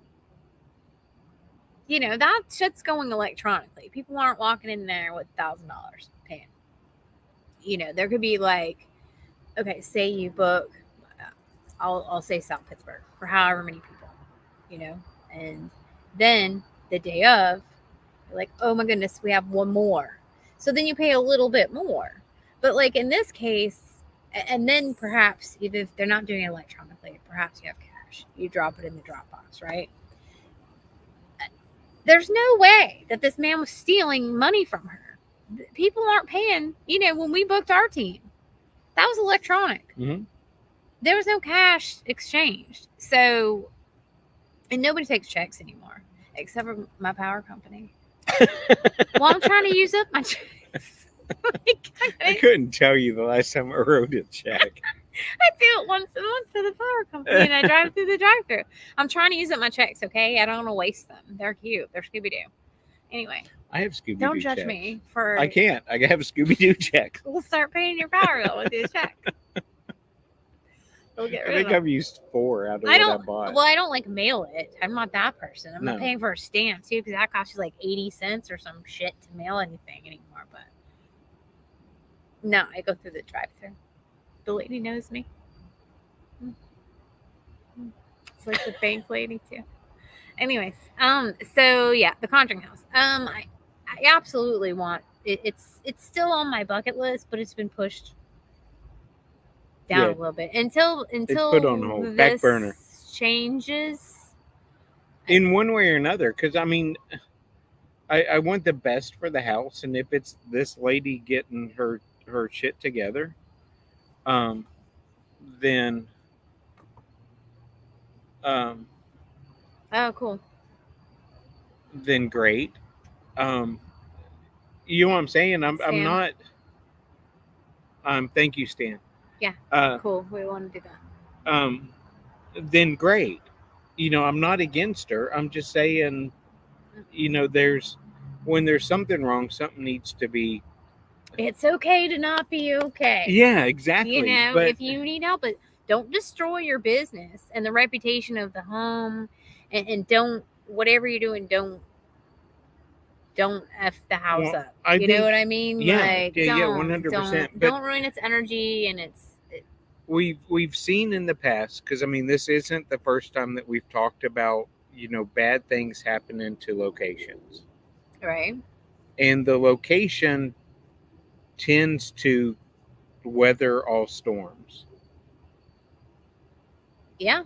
You know, that shit's going electronically. People aren't walking in there with $1,000 paying. You know, there could be like, okay, say you book, I'll say South Pittsburgh for however many people, you know, and then the day of, you're like, oh my goodness, we have one more. So then you pay a little bit more. But like in this case, and then perhaps either if they're not doing it electronically, perhaps you have cash. You drop it in the Dropbox, right? There's no way that this man was stealing money from her. People aren't paying. You know, when we booked our team, that was electronic.
Mm-hmm.
There was no cash exchanged. So, and nobody takes checks anymore, except for my power company. Well, I'm trying to use up my checks.
I couldn't tell you the last time I wrote a check.
I do it once a month for the power company, and I drive through the drive-thru. I'm trying to use up my checks, okay? I don't want to waste them. They're cute. They're Scooby-Doo. Anyway.
I have Scooby-Doo
Don't judge
checks.
me for...
I can't. I have a Scooby-Doo check.
We'll start paying your power bill with your check. We'll get rid
I think
of them.
I've used 4 out of what I bought.
Well, I don't like mail it. I'm not that person. I'm not
No.
paying for a stamp, too, because that costs you like 80 cents or some shit to mail anything anymore. But no, I go through the drive-thru. The lady knows me. It's like the bank lady too. Anyways, so yeah, the Conjuring house. I absolutely want it. It's still on my bucket list, but it's been pushed down a little bit until
it's put on hold, back burner,
changes
in one way or another. Because I mean, I want the best for the house, and if it's this lady getting her shit together, then
oh cool,
then great. You know what I'm saying? I'm not. Thank you, Stan.
Yeah. Cool. We want to do that.
Then great. You know, I'm not against her. I'm just saying, you know, when there's something wrong, something needs to be.
It's okay to not be okay.
Yeah, exactly.
You know,
but
if you need help, but don't destroy your business and the reputation of the home, and don't, whatever you're doing, don't F the house up. You know what I mean?
Yeah,
like,
yeah, 100%.
Don't ruin its energy, and
we've seen in the past, because I mean, this isn't the first time that we've talked about, you know, bad things happening to locations,
right?
And the location tends to weather all storms.
Yeah.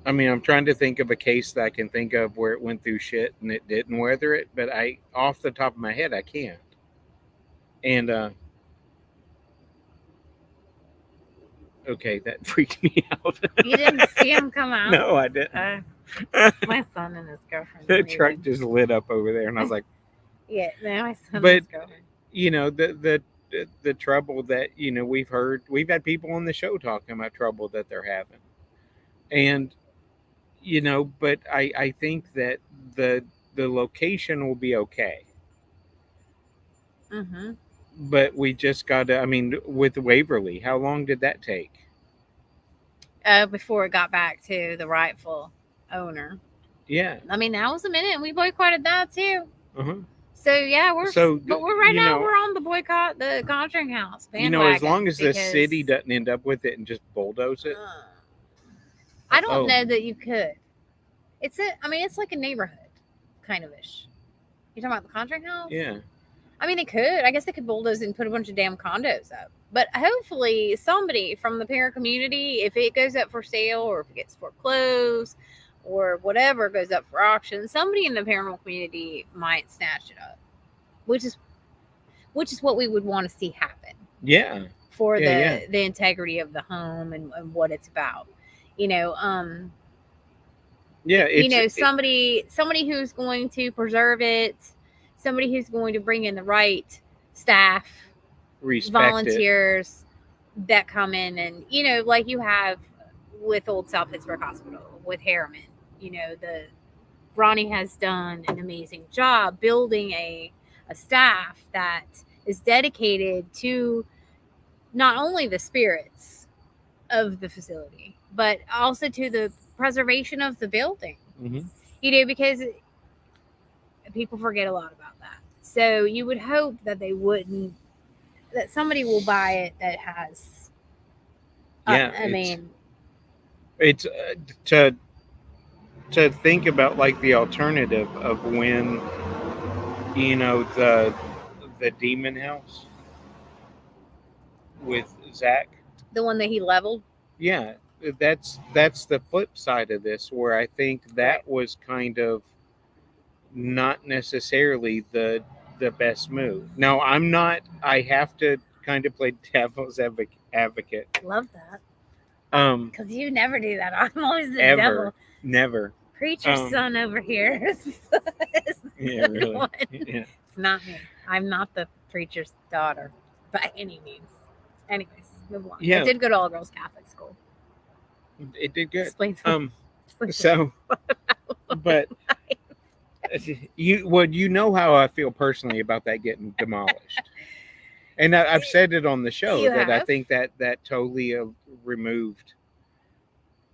I mean, I'm trying to think of a case that I can think of where it went through shit and it didn't weather it, but off the top of my head, I can't. And okay, that freaked me out.
You didn't see him come out?
No, I didn't.
My son and his girlfriend.
The truck just lit up over there, and I was like,
yeah, no, my son and
but
his girlfriend.
You know, the trouble that, you know, we've had people on the show talking about trouble that they're having, and But I think that the the location will be okay.
Mm-hmm.
But we just got to, I mean, with Waverly, how long did that take?
Before it got back to the rightful owner.
Yeah.
I mean, that was a minute, and we boycotted that too.
Uh-huh.
So yeah,
So,
but we're right now we're on the boycott the Conjuring house bandwagon.
as long as the
because,
city doesn't end up with it and just bulldoze it.
I don't know that you could. I mean, it's like a neighborhood, kind of ish. You talking about the Conjuring house?
Yeah.
I mean, they could. I guess they could bulldoze and put a bunch of damn condos up. But hopefully, somebody from the parent community, if it goes up for sale or if it gets foreclosed or whatever goes up for auction, somebody in the paranormal community might snatch it up, which is what we would want to see happen.
Yeah.
For
Yeah,
the integrity of the home and what it's about. You know,
Yeah.
somebody who's going to preserve it, somebody who's going to bring in the right staff,
respect
volunteers that come in, and like you have with Old South Pittsburgh Hospital with Harriman. The Ronnie has done an amazing job building a staff that is dedicated to not only the spirits of the facility, but also to the preservation of the building.
Mm-hmm.
Because people forget a lot about that. So you would hope that they wouldn't, that somebody will buy it that has.
Yeah.
I mean,
it's to think about like the alternative of when the demon house with Zach.
the one that he leveled.
Yeah, that's the flip side of this, where I think that
Right.
was kind of not necessarily the best move. Now, I'm not. I have to kind of play devil's advocate.
Love that.
Um,
Because you never do that. I'm always the
ever,
devil.
never.
Preacher's son over here.
Yeah, really.
One.
Yeah.
It's not me. I'm not the preacher's daughter by any means. Anyways, move on.
Yeah.
I did go to all girls Catholic school.
It did good.
Explain
So, but you know how I feel personally about that getting demolished, and I've said it on the show that I think that totally removed,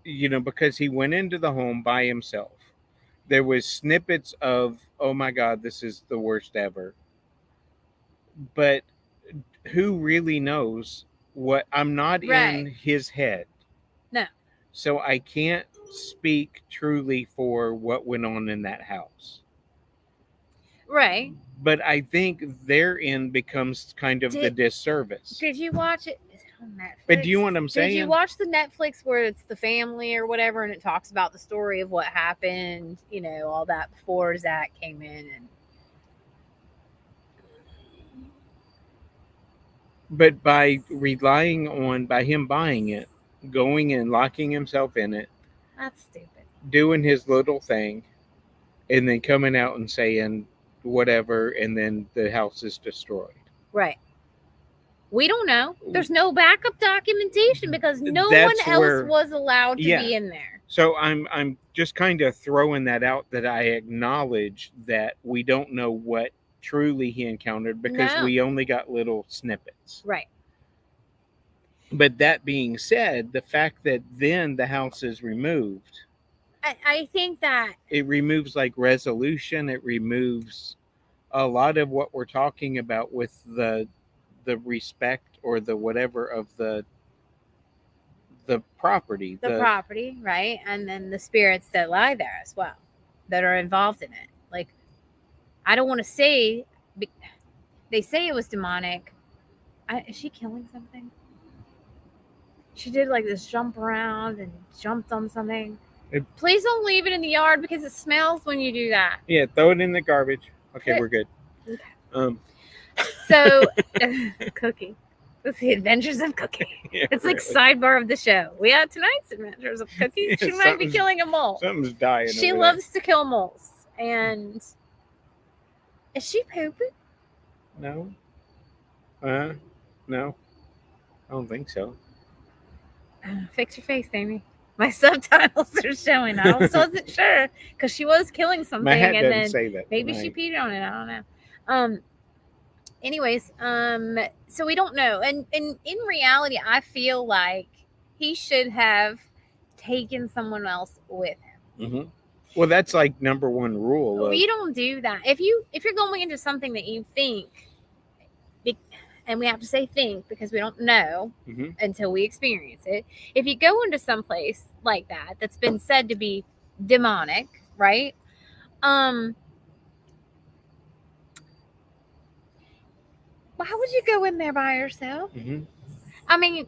because he went into the home by himself. There was snippets of, oh my God, this is the worst ever, but who really knows what? I'm not in his head.
No.
So I can't speak truly for what went on in that house.
Right.
But I think therein becomes kind of the disservice.
Did you watch it? Is it on Netflix?
But do you know what I'm saying?
Did you watch the Netflix where it's the family or whatever, and it talks about the story of what happened, all that before Zach came in?
But by relying on, by him buying it, going and locking himself in it,
that's stupid.
Doing his little thing, and then coming out and saying whatever, and then the house is destroyed.
Right. We don't know. There's no backup documentation because no one else was allowed to be in there.
So I'm just kind of throwing that out, that I acknowledge that we don't know what truly he encountered, because we only got little snippets.
Right.
But that being said, the fact that then the house is removed,
I think that
it removes like resolution. It removes a lot of what we're talking about with the respect or the whatever of the property.
The property, right? And then the spirits that lie there as well, that are involved in it. Like, I don't want to say, they say it was demonic. Is she killing something? She did like this jump around and jumped on something. Please don't leave it in the yard because it smells when you do that.
Yeah, throw it in the garbage. Okay, we're good.
Okay. So, Cookie. It's the Adventures of Cookie. Yeah, it's like sidebar of the show. We had tonight's Adventures of Cookie. She might be killing a mole.
Something's dying.
She loves to kill moles. And is she pooping?
No. No. I don't think so.
Fix your face, Amy. My subtitles are showing. I also wasn't sure because she was killing something,
My hat
and
doesn't
then
say that.
maybe she peed on it. I don't know. Anyways, so we don't know, and in reality, I feel like he should have taken someone else with him.
Mm-hmm. Well, that's like number one rule. Of,
You don't do that if you're going into something that you think, and we have to say think because we don't know
mm-hmm.
until we experience it. If you go into some place like that that's been said to be demonic, right? Why would you go in there by yourself?
Mm-hmm.
I mean,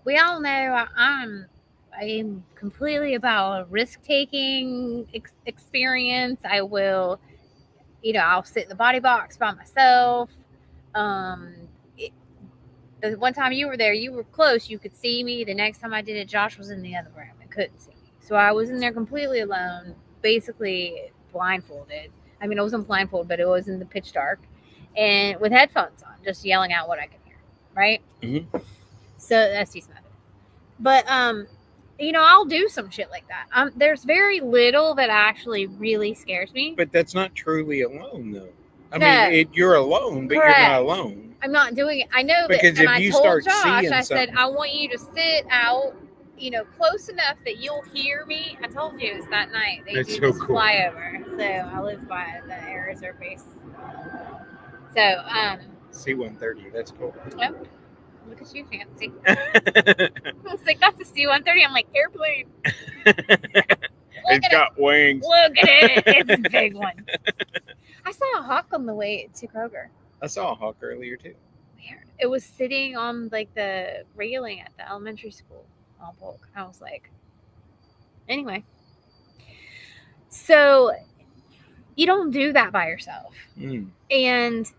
we all know I'm completely about a risk taking experience. I will, I'll sit in the body box by myself. Um, it, the one time you were there, you were close. You could see me. The next time I did it, Josh was in the other room and couldn't see me. So I was in there completely alone, basically blindfolded. I mean, I wasn't blindfolded, but it was in the pitch dark and with headphones on, just yelling out what I could hear. Right.
Mm-hmm.
So that's his method. But I'll do some shit like that. There's very little that actually really scares me.
But that's not truly alone, though. I mean, you're alone, but
Correct.
you're not alone.
I'm not doing it. I know
because
that. And
if
I
you
told
start
Josh,
seeing
I
something,
said, I want you to sit out, close enough that you'll hear me. I told you it was that night. They
That's
do
so
this
cool.
flyover. So I live by the air reserve base. So,
C-130, that's cool.
Yep. Look at you, fancy. I was like, that's a C-130. I'm like, airplane.
It's got wings.
Look at it. It's a big one. I saw a hawk on the way to Kroger.
I saw a hawk earlier, too.
Weird. It was sitting on, like, the railing at the elementary school on Polk. I was like, anyway. So, you don't do that by yourself.
Mm.
And,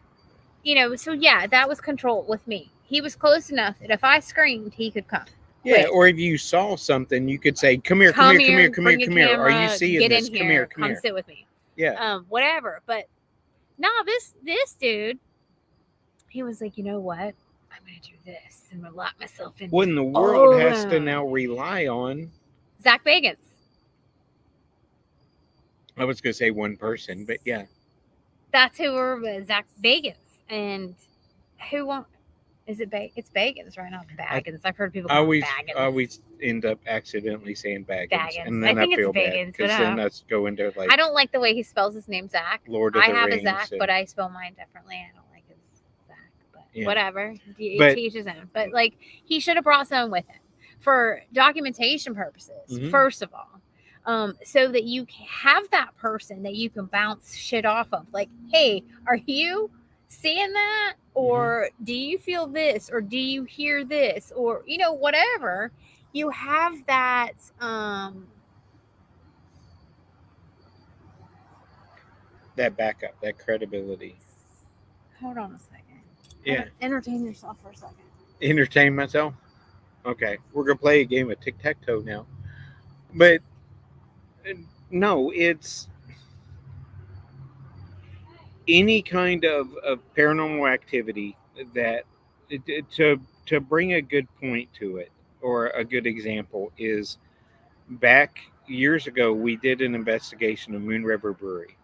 so yeah, that was control with me. He was close enough that if I screamed, he could come.
Yeah,
Quick.
or if you saw something, you could say, "Come here, come here, come here, come here, come here. Are you seeing
get
this?
In
Come
here,
here, come here.
sit with me."
Yeah.
Whatever. But no, this dude, he was like, you know what? I'm gonna do this and lock myself in.
What in the world has to now rely on
Zach Bagans?
I was gonna say one person, but yeah.
That's who we're with, Zach Bagans. And who won't? Is it It's Bagans right now? Baggins. I've heard people call it Baggins.
I always end up accidentally saying Baggins. And then
I think
feel
it's Bagans,
bad because then let's go into like.
I don't like the way he spells his name, Zach.
Lord of the Rings.
I have a Zach, but I spell mine differently. I don't like his Zach, but whatever. He teaches him. But like, he should have brought someone with him for documentation purposes. First of all. So that you have that person that you can bounce shit off of. Like, hey, are you seeing that? Or do you feel this? Or do you hear this? Or, whatever. You have that,
that backup, that credibility.
Hold on a second.
Yeah.
Entertain yourself for a second.
Entertain myself? Okay. We're going to play a game of tic-tac-toe now. But no, it's any kind of paranormal activity that to bring a good point to it, or a good example, is back years ago we did an investigation of Moon River Brewery,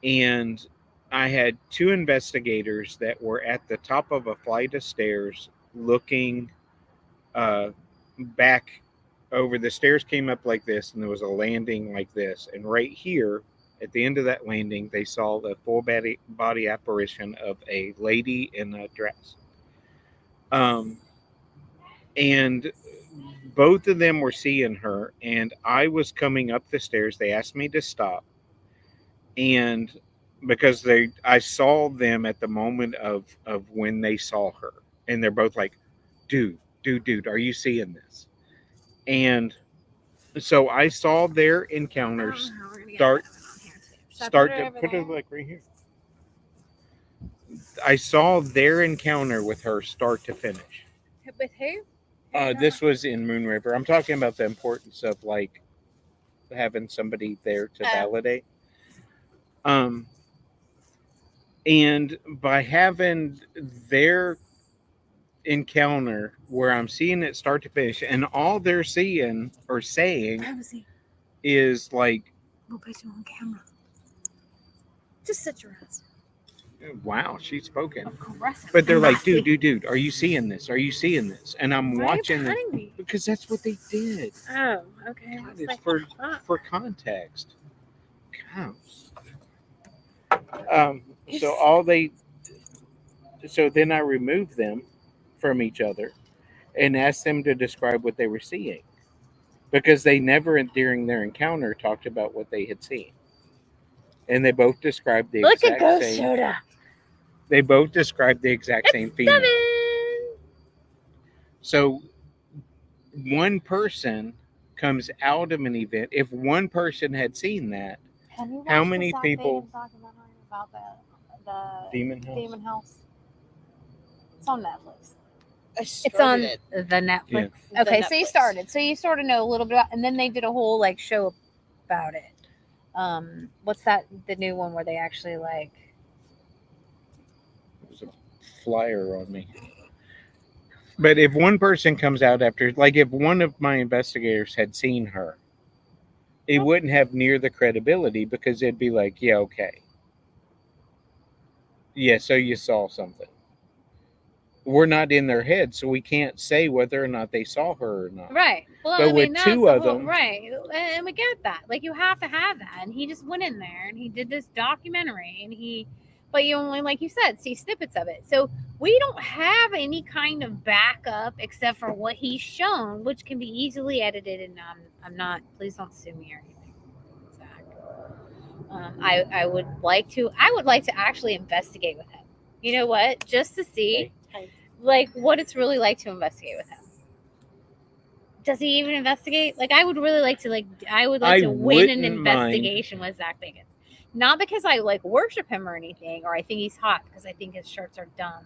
and I had two investigators that were at the top of a flight of stairs looking back over. The stairs came up like this, and there was a landing like this, and right here at the end of that landing, they saw the full body apparition of a lady in a dress. And both of them were seeing her, and I was coming up the stairs. They asked me to stop, and because I saw them at the moment of when they saw her, and they're both like, dude, are you seeing this? And so I saw their encounters start to put it like right here. I saw their encounter with her start to finish.
With who?
This was in Moon River. I'm talking about the importance of like having somebody there to validate. And by having their encounter where I'm seeing it start to finish, and all they're seeing or saying
Privacy.
is like,
We'll put you on camera. Just sit your ass.
wow, she's spoken.
Aggressive.
But they're
and
like,
nasty.
dude, are you seeing this? Are you seeing this? And I'm
Why are you
watching them
patting me?
because that's what they did.
Oh, okay.
God,
It's
it's
like,
for
fuck.
for context. God.
It's-
So then I removed them from each other and asked them to describe what they were seeing, because they never during their encounter talked about what they had seen, and they both described the
Look at
exact
Ghost
same.
Yoda.
They both described the exact same
It's
female.
Devin.
So one person comes out of an event. If one person had seen that,
Have you
how
watched
many
the Zach
people-
Bagans documentary about the
Demon House.
Demon House? It's on Netflix.
I
It's
started
on
it.
the Netflix.
The
Okay, so you
Netflix.
started. So you sort of know a little bit about, and then they did a whole like show about it. What's that? The new one where they actually like.
There's a flyer on me. But if one person comes out after, like if one of my investigators had seen her, it wouldn't have near the credibility, because it'd be like, yeah, okay. Yeah, so you saw something. We're not in their head, so we can't say whether or not they saw her or not.
Right. Well,
But
I
with
mean, that's
two
the
of
whole,
them-
right? And we get that. Like, you have to have that. And he just went in there and he did this documentary, and but you only, like you said, see snippets of it. So we don't have any kind of backup except for what he's shown, which can be easily edited. And I'm not. Please don't sue me or anything. Zach. I would like to actually investigate with him. You know what? Just to see.
Hi.
Like what it's really like to investigate with him. Does he even investigate? Like I would really like to win an
wouldn't
investigation with Zach Bagans. Not because I like worship him or anything, or I think he's hot, because I think his shirts are dumb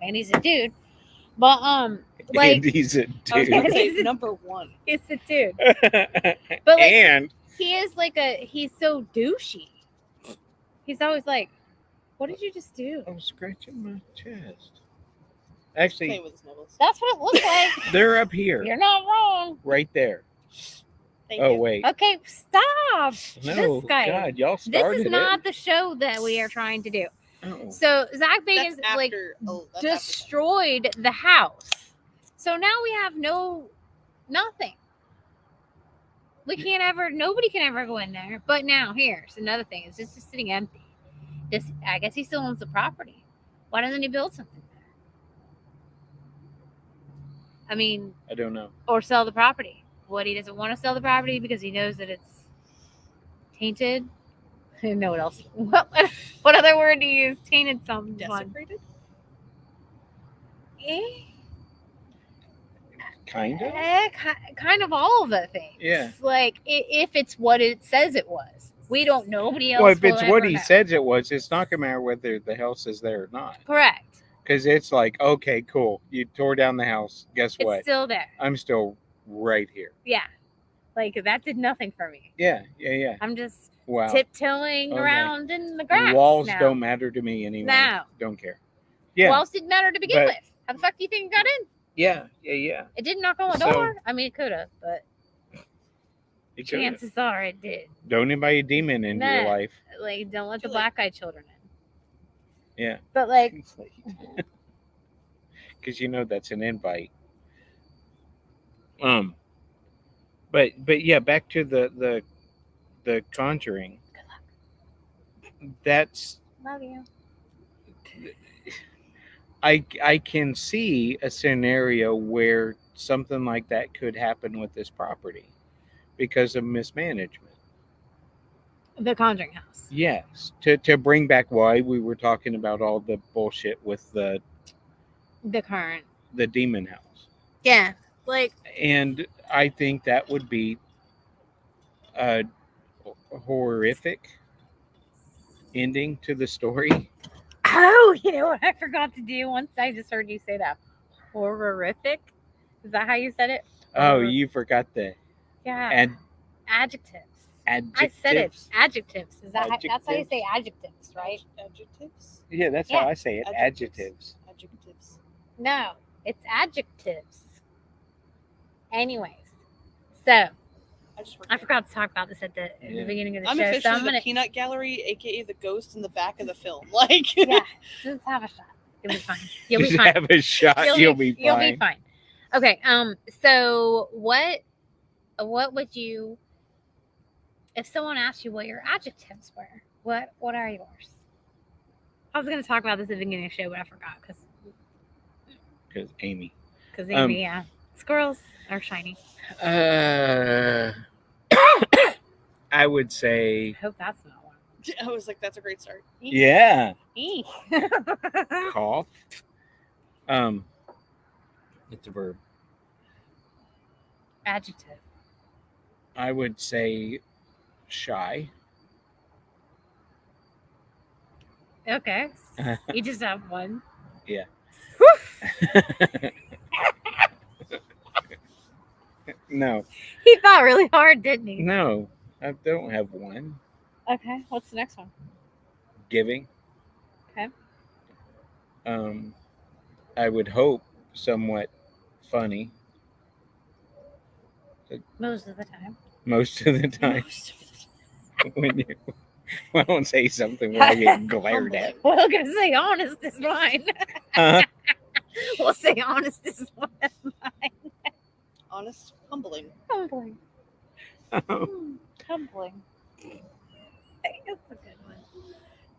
and he's a dude. But like
And he's a
I was
dude.
gonna say
He's a-
number one.
he's a dude. But like
And
he is he's so douchey. He's always like, what did you just do?
I'm scratching my chest.
Playing
Actually,
with his nipples.
That's what it looks like.
they're up here,
You're not wrong.
right there.
Thank
Oh
you.
wait,
Okay, stop.
no,
This guy.
God, y'all
This
started
is not the show that we are trying to do.
it. Oh.
So Zach
That's
Bagans
after. That's after.
destroyed the house. So now we have nothing. Nobody can ever go in there. But now here's another thing. It's just sitting empty. I guess he still owns the property. Why doesn't he build something there? I mean,
I don't know.
or sell the property. What, he doesn't want to sell the property because he knows that it's tainted? I don't know what else. What other word do you use? Tainted someone.
Desecrated.
Kind of.
Kind of all of the things.
Yeah.
Like if it's what it says it was, we don't. Nobody else.
Well, if
will
it's what
ever
he
know.
says it was, it's not gonna matter whether the house is there or not.
Correct.
Because it's like, okay, cool. You tore down the house. Guess
It's
what?
still there.
I'm still right here.
Yeah. Like that did nothing for me.
Yeah.
I'm just
Wow.
tiptoeing
Okay.
around in the grass.
Walls
now.
don't matter to me anymore.
No.
Don't care. Yeah.
Walls didn't matter to begin
But-
with. How the fuck do you think it got in?
Yeah.
It didn't knock on the
So-
door. I mean, it could have, but
It could've.
chances are it did.
Don't invite a demon into your
No.
life.
Like, don't let the
Too late.
black-eyed children in.
Yeah.
But like,
Because you know that's an invite. But yeah, back to the Conjuring. That's
love you.
I can see a scenario where something like that could happen with this property because of mismanagement.
The Conjuring house.
Yes, to bring back why we were talking about all the bullshit with the
current.
demon house.
Yeah. Like,
And I think that would be a horrific ending to the story.
oh, you know what I forgot to do once I just heard you say that? Horrific? Is that how you said it?
Oh, you forgot the
Yeah. Adjectives.
adjectives.
I said it. Adjectives. Is that that's how you say adjectives, right?
Adjectives.
Yeah, that's
Yeah.
how I say it. Adjectives.
Adjectives.
No, it's adjectives. Anyways, so I forgot to talk about this at the
Yeah.
beginning of the
I'm
show. So
officially
I'm
the
gonna,
peanut gallery, aka the ghost in the back of the film. Like,
yeah, just have a shot. You'll be fine. You'll be
Just
fine.
have a shot. You'll be fine.
You'll be fine. Okay. So what would you, if someone asked you what your adjectives were? What are yours? I was gonna talk about this at the beginning of the show, but I forgot
Because Amy.
because Amy, yeah, squirrels are shiny.
I would say,
I hope that's not one.
I was like, that's a great start.
yeah,
Eek.
cough. It's a verb.
Adjective.
I would say shy.
Okay. You just have one.
Yeah. No,
He thought really hard, didn't he?
no, I don't have one.
Okay. What's the next one?
Giving.
Okay.
I would hope somewhat funny
Most of the time.
most of the time. When you won't say something where I get glared at.
Well, I'm gonna say honest is mine.
Huh?
We'll say honest is mine.
Honest, humbling.
Humbling.
Oh,
Humbling. That's a good one.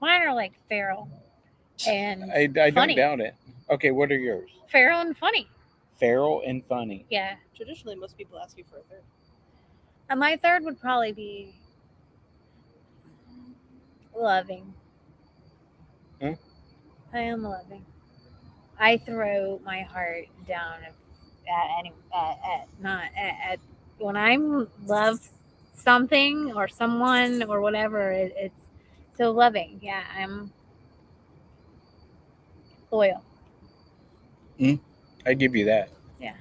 Mine are like feral and
I don't
funny.
doubt it. Okay, what are yours?
Feral and funny.
Feral and funny.
Yeah.
Traditionally, most people ask you for a third.
And my third would probably be loving.
Huh?
I am loving. I throw my heart down when I love something or someone or whatever. It's so loving. Yeah, I'm loyal.
I give you that.
Yeah.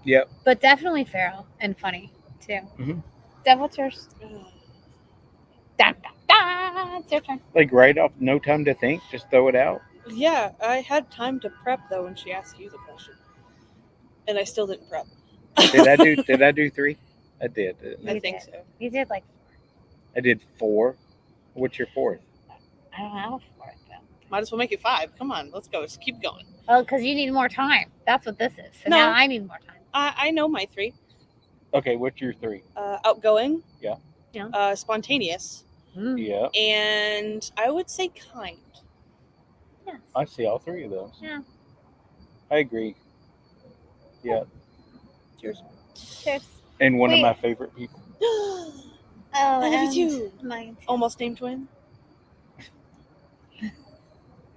Yep.
But definitely feral and funny too.
Mhm.
Deb, what's yours? Dun, dun, dun. It's your turn.
Like right off, no time to think, just throw it out.
Yeah, I had time to prep though when she asked you the question, and I still didn't prep.
Did I do 3? I did. Didn't I?
I
You
think
did.
so.
You did like
I did 4. What's your 4th?
I don't have a fourth though.
Might as well make it 5. Come on, let's go. Just keep going.
Well, because you need more time. That's what this is. So
No.
now I need more time.
I know my 3.
Okay, what's your 3?
Outgoing.
Yeah.
Yeah.
Spontaneous,
Mm.
Yeah,
and I would say kind.
Yes.
I see all 3 of those.
Yeah.
I agree. Yeah,
Cheers.
Cheers.
and one
Wait.
of my favorite people.
Oh,
I love
and
you too.
mine too.
Almost named twin.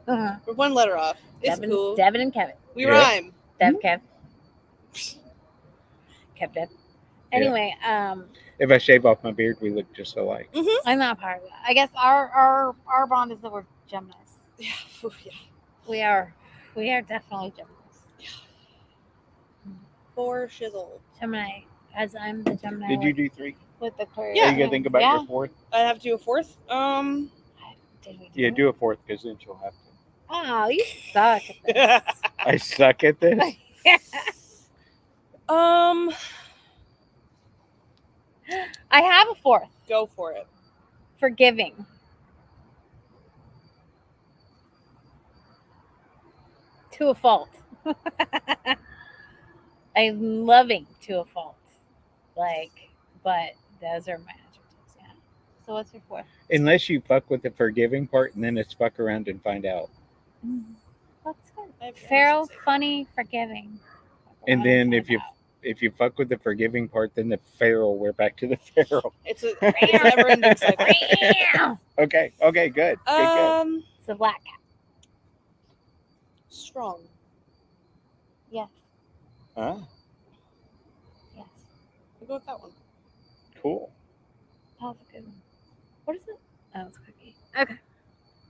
Uh-huh.
We're one letter off. It's
Devin,
cool.
Devin and Kevin.
We
Yeah.
rhyme.
Dev, Kev. Kev, Dev.
Yeah.
Anyway,
If I shave off my beard, we look just alike.
I'm not part of that. I guess our bond is that we're Geminis.
Yeah. Oof, yeah.
We are definitely Geminis.
For shizzle.
Gemini, as I'm the Gemini.
Did you do 3?
with the Aquarius?
Yeah.
Are you gonna think about your 4th?
I have to do a 4th.
Did we do
Yeah,
it?
do a 4th because then she'll have to.
Oh, you suck at this.
I suck at this.
I have a fourth.
Go for it.
Forgiving. To a fault. I'm loving to a fault. But those are my adjectives, yeah. So what's your fourth?
Unless you fuck with the forgiving part and then it's fuck around and find out.
That's good.
I have
Feral,
answers.
funny, forgiving.
And
I'll
then
find out.
if you fuck with the forgiving part, then the feral, we're back to the feral.
It's a never-ending cycle.
Okay, good. Good.
It's a black cat.
Strong.
Yes.
Ah,
Yes.
I'll go with that one.
cool.
That was a good one. What is it? Oh, it's cookie. Okay.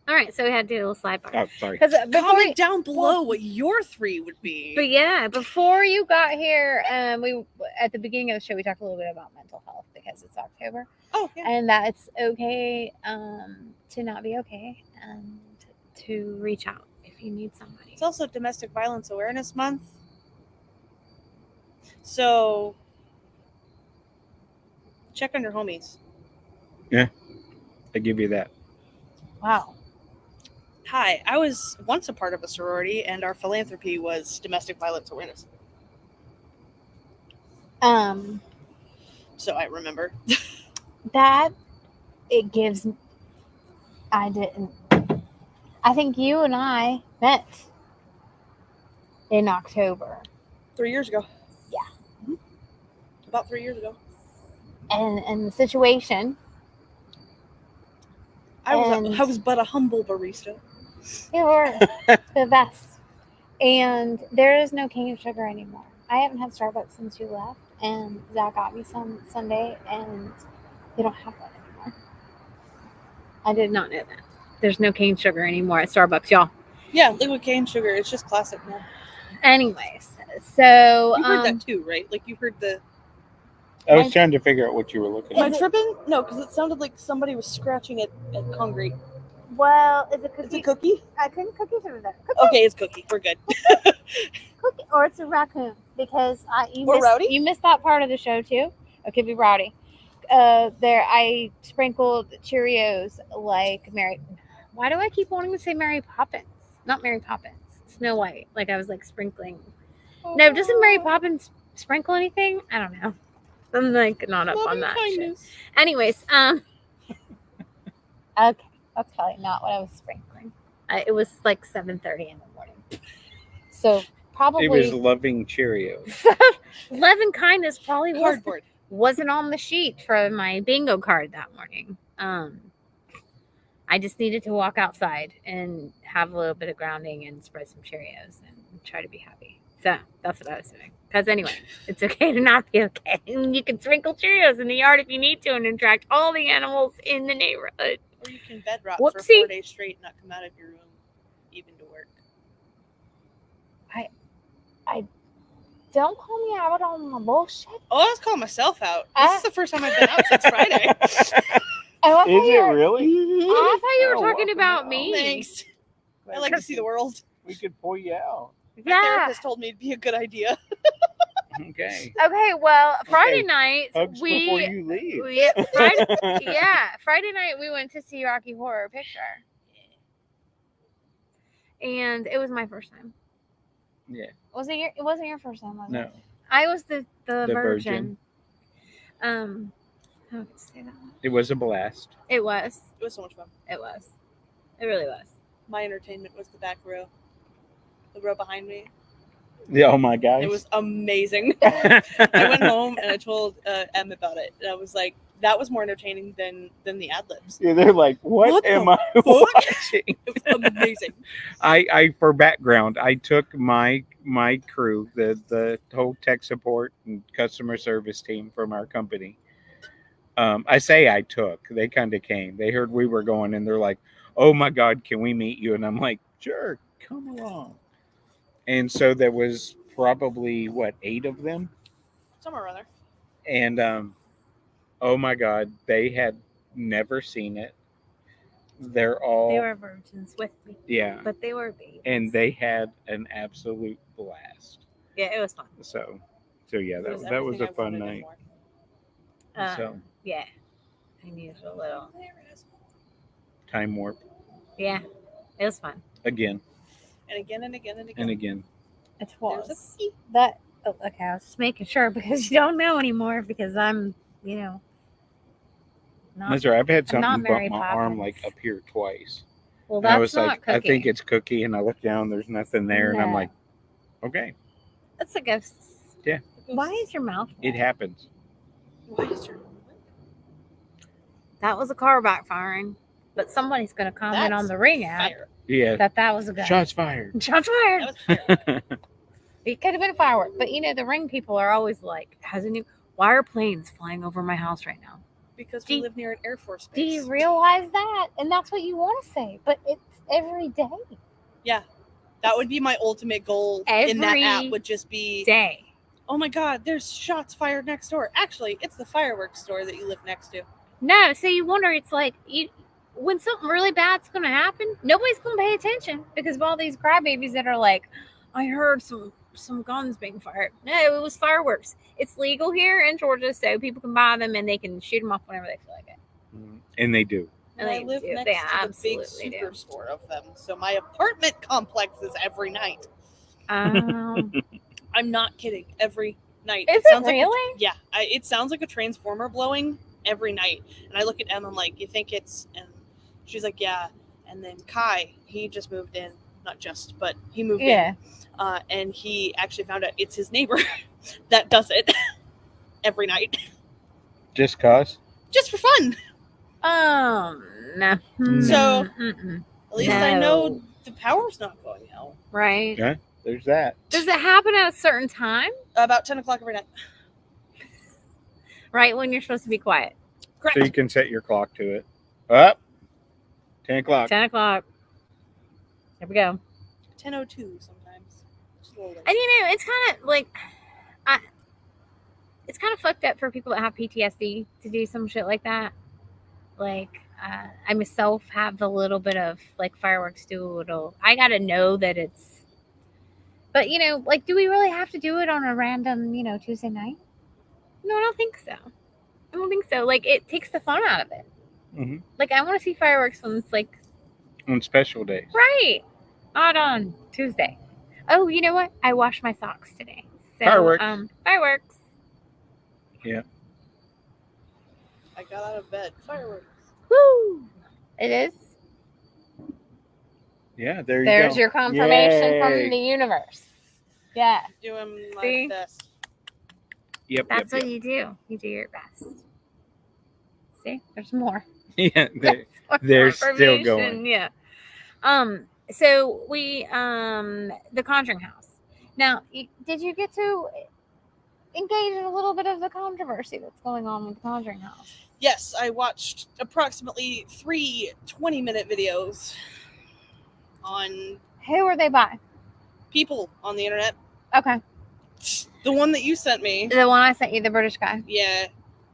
All right. So we had to do a little sidebar.
Oh, sorry.
Because before
Comment down below what your 3 would be.
But yeah, before you got here, we at the beginning of the show we talked a little bit about mental health because it's October,
Oh, yeah.
and that it's okay to not be okay and to reach out if you need somebody.
It's also Domestic Violence Awareness Month. So check on your homies.
I give you that.
Wow.
Hi, I was once a part of a sorority, and our philanthropy was Domestic Violence Awareness. So I remember.
That it gives. I didn't. I think you and I met in October.
3 years ago.
Yeah.
Mm-hmm. About 3 years ago.
And the situation.
I was but a humble barista.
You were the best. And there is no cane sugar anymore. I haven't had Starbucks since you left, and Zach got me some Sunday, and they don't have that anymore. I did not know that. There's no cane sugar anymore at Starbucks, y'all.
Yeah, liquid cane sugar. It's just classic now.
Anyways, so
you heard that too, right? Like you heard the.
I was trying to figure out what you were looking
Am
at.
I tripping? No, because it sounded like somebody was scratching at concrete.
Well, is it cookie?
Is it cookie?
I think cookies over there.
Okay, it's cookie. We're good.
Cookie, or it's a raccoon because
Rowdy?
You missed that part of the show too. It could be Rowdy. There, I sprinkled Cheerios like Mary. Why do I keep wanting to say Mary Poppins? Not Mary Poppins. Snow White. Like I was like sprinkling. No, doesn't Mary Poppins sprinkle anything? I don't know. I'm like not up on that shit. Anyways, okay, that's probably not what I was sprinkling. It was like 7:30 in the morning, so probably
It was loving Cheerios.
Love and kindness probably
Cardboard.
wasn't on the sheet for my bingo card that morning. I just needed to walk outside and have a little bit of grounding and spread some Cheerios and try to be happy. So that's what I was doing. Because anyway, it's okay to not be okay. And you can sprinkle Cheerios in the yard if you need to and attract all the animals in the neighborhood.
Or you can bed rot for
Whoopsie.
4 days straight and not come out of your room, even to work.
Don't call me out on my bullshit.
Oh, I was calling myself out. This is the first time I've been out since Friday.
Oh,
Is it really?
I thought you were talking
welcome
about
out.
me.
Thanks. I like to see the world.
We could pull you out.
My
Yeah.
therapist told me it'd be a good idea.
Okay.
Okay, well, Friday
Okay.
night
Hugs before you leave.
Friday night we went to see Rocky Horror Picture. And it was my first time.
Yeah.
It wasn't your first time, was it?
No.
I was the
virgin.
How can I say that one?
It was a blast.
It was.
It was so much fun.
It was. It really was.
My entertainment was the back row. The row behind me.
Yeah, oh my gosh.
It was amazing. I went home and I told Em about it. And I was like, that was more entertaining than the ad-libs.
Yeah, they're like, what am I watching?
It was amazing.
I for background, I took my crew, the whole tech support and customer service team from our company. I say I took. They kind of came. They heard we were going, and they're like, "Oh my God, can we meet you?" And I'm like, "Sure, come along." And so there was probably 8 of them,
Somewhere around there.
and oh my God, they had never seen it. They
were virgins with me.
Yeah.
But they were babies.
And they had an absolute blast.
Yeah, it was fun.
So yeah, that was
everything
a
I
fun
wanted
night.
and more.
So
Yeah, I needed a little.
time warp
Yeah, it was fun.
again
And again and again and again.
and again.
It
There's a
was
cookie.
that. Oh, okay, I was just making sure because you don't know anymore because I'm, not.
That's right. I've had
I'm not
something
Mary
bump my arm
Poppins.
up here twice.
Well,
And I
that's
was
not
like,
cookie.
I think it's Cookie, and I look down, there's nothing there, and I'm
No.
like, okay,
That's a ghost.
Yeah.
Why is your mouth?
it happens.
Why is your...
That was a car backfiring, but somebody's going to comment
That's
on the Ring app
fire.
Yeah,
that was a gun.
shots fired.
Shots fired.
That was fire.
It could have been a firework, but the Ring people are always like, why are planes flying over my house right now?
Because
Do
we
you-
live near an Air Force
Do
base.
you realize that? And that's what you want to say, but it's every day.
Yeah. That would be my ultimate goal in that
Every
app would just be,
Day.
oh my God, there's shots fired next door. Actually, it's the fireworks store that you live next to.
No, so you wonder, it's like, when something really bad's going to happen, nobody's going to pay attention because of all these crybabies that are like, I heard some guns being fired. No, it was fireworks. It's legal here in Georgia, so people can buy them and they can shoot them off whenever they feel like it.
And they do.
And I live
do.
next
They
to the big
absolutely do.
superstore of them, so my apartment complex is every night. I'm not kidding. Every night.
Is
sounds
it really?
Like it sounds like a transformer blowing every night. And I look at Em, I'm like, you think it's... And she's like, yeah. And then Kai, he just moved in. Not just, but he moved in. And he actually found out it's his neighbor that does it every night.
Just cause?
Just for fun.
No.
So, at least I know the power's not going out.
Right.
Okay. There's that.
Does it happen at a certain time?
About 10 o'clock every night.
Right when you're supposed to be quiet.
Correct.
So you can set your clock to it. Up. 10 o'clock.
10 o'clock. Here we go.
10:02 sometimes. Just a little late.
And it's kind of like, it's kind of fucked up for people that have PTSD to do some shit like that. Like, I myself have a little bit of like fireworks do. I got to know that it's, but like, do we really have to do it on a random, Tuesday night? No, I don't think so. I don't think so. Like, it takes the fun out of it.
Mm-hmm.
Like, I want to see fireworks when it's like
on special days.
Right. Not on Tuesday. Oh, you know what? I washed my socks today. So,
Fireworks.
Fireworks.
Yeah.
I got out of bed. Fireworks.
Woo! It is.
Yeah, there you
There's
go.
your confirmation
Yay.
from the universe. Yeah.
Doing my
See?
best.
Yep.
That's
yep,
what you do. You do your best. See? There's more.
Yeah,
There's more
they're still
confirmation.
going.
Yeah. So we the Conjuring house. Now, did you get to engage in a little bit of the controversy that's going on with the Conjuring house?
Yes, I watched approximately 3 20-minute videos on
Who are they by?
people on the internet.
Okay.
The one that you sent me.
The one I sent you, the British guy.
Yeah.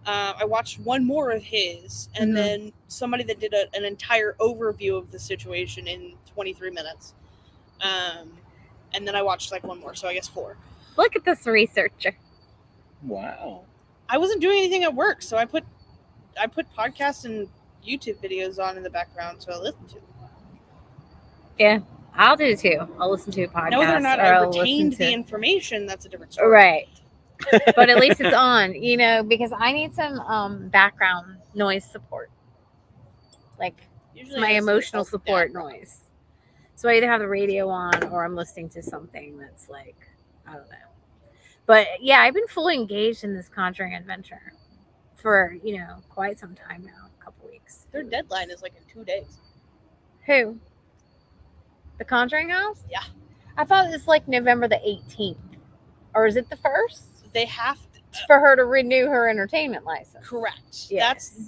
I watched one more of his, and
Mhm.
then somebody that did an entire overview of the situation in 23 minutes. And then I watched like one more, so I guess 4.
Look at this researcher.
Wow.
I wasn't doing anything at work, so I put podcasts and YouTube videos on in the background, so I listened to them.
Yeah, I'll do too. I'll listen to a podcast.
Now, whether or not
or
I
I'll
retained
listen
the
to-
information, that's a different story.
Right. But at least it's on, because I need some background noise support. Like
Usually
my
I listen to
emotional
self-
support
yeah.
noise. So I either have the radio on or I'm listening to something that's like, I don't know. But yeah, I've been fully engaged in this Conjuring adventure for, quite some time now, a couple weeks.
Their deadline is like in 2 days.
Who? The Conjuring house?
Yeah.
I thought it was like November the 18th. Or is it the 1st?
They have to.
For her to renew her entertainment license.
Correct.
Yes.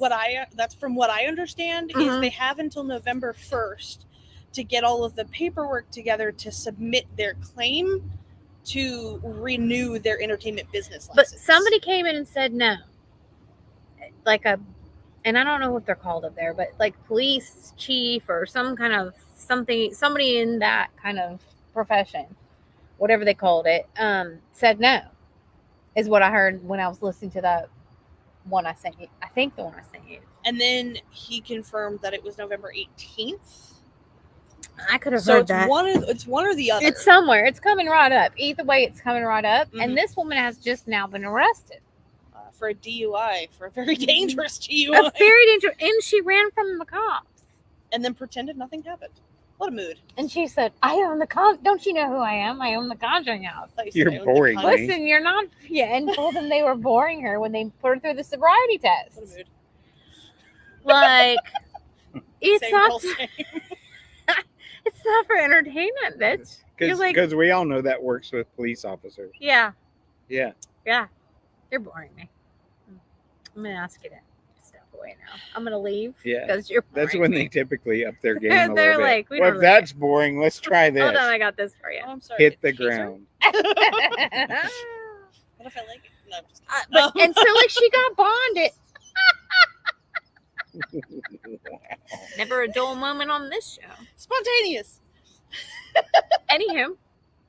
That's from what I understand is
Mhm.
they have until November 1st to get all of the paperwork together to submit their claim to renew their entertainment business
But
license.
somebody came in and said no. And I don't know what they're called up there, but like police chief or some kind of somebody in that kind of profession, whatever they called it, said no, is what I heard when I was listening to that one I sent you. I think the one I sent you.
And then he confirmed that it was November 18th.
I could have
So
heard
it's
that.
it's one or the other.
It's somewhere. It's coming right up. Either way, it's coming right up.
Mhm.
And this woman has just now been arrested.
For a DUI, for a very dangerous
A
DUI.
very dangerous. And she ran from the cops.
And then pretended nothing happened. What a mood.
And she said, I own don't you know who I am? I own the Conjuring house.
I thought you said
You're
I owned the
boring
con-
me.
Listen, you're not. Yeah, and told them they were boring her when they put her through the sobriety test.
What a mood.
Like, it's
Same
not.
girl, same.
It's not for entertainment, bitch. You're like,
Because we all know that works with police officers.
yeah,
Yeah.
you're boring me. I'm gonna ask you to step away now. I'm gonna leave.
Yeah.
because you're.
That's
boring
when
me.
they typically up their game a
They're
little bit.
like, we
Well,
don't
if
really
that's boring, let's try this.
Hold on, I got this for you.
Oh, I'm sorry.
Hit the
She's her?
ground.
What if I like it? No, I'm just kidding.
And so like she got bonded. Never a dull moment on this show.
Spontaneous.
Anywho,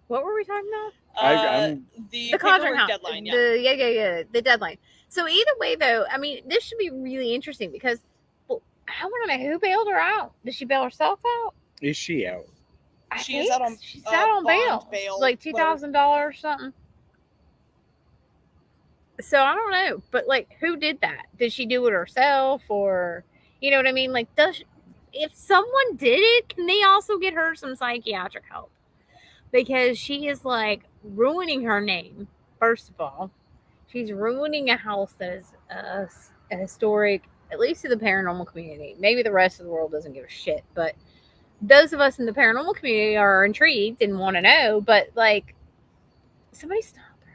what were we talking about?
I'm
The
Conjuring
paperwork
House.
deadline. Yeah.
The deadline. So either way, though, I mean, this should be really interesting because, well, I want to know who bailed her out. Did she bail herself out?
is she out?
She is out on
she's out on
bond
bail.
bail,
Like $2,000 or something. So I don't know, but like, who did that? Did she do it herself, or you know what I mean? Like, if someone did it, can they also get her some psychiatric help? Because she is like ruining her name. First of all, she's ruining a house that is a historic, at least to the paranormal community. Maybe the rest of the world doesn't give a shit, but those of us in the paranormal community are intrigued and want to know. But like, somebody stop her.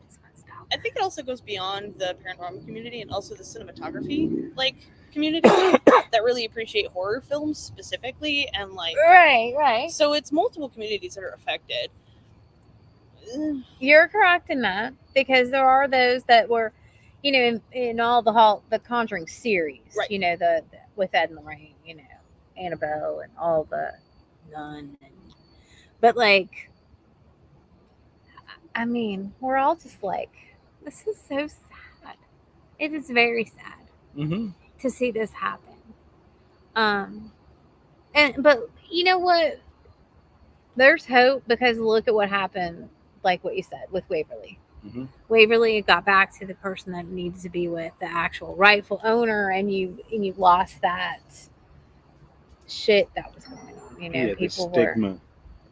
Someone stop
I think it also goes beyond the paranormal community and also the cinematography community that really appreciate horror films specifically, and like
Right.
so it's multiple communities that are affected.
You're correct in that, because there are those that were, you know, in all the Conjuring series,
Right.
you know, the with Ed and Lorraine, you know, Annabelle and all the Nun, but like, I mean, we're all just like, this is so sad. It is very sad
Mm-hmm.
to see this happen. But you know what? There's hope, because look at what happened, like what you said with Waverly.
Mm-hmm.
Waverly got back to the person that needs to be with, the actual rightful owner, and you lost that shit that was going on. You know,
Yeah, the
people were
stigma.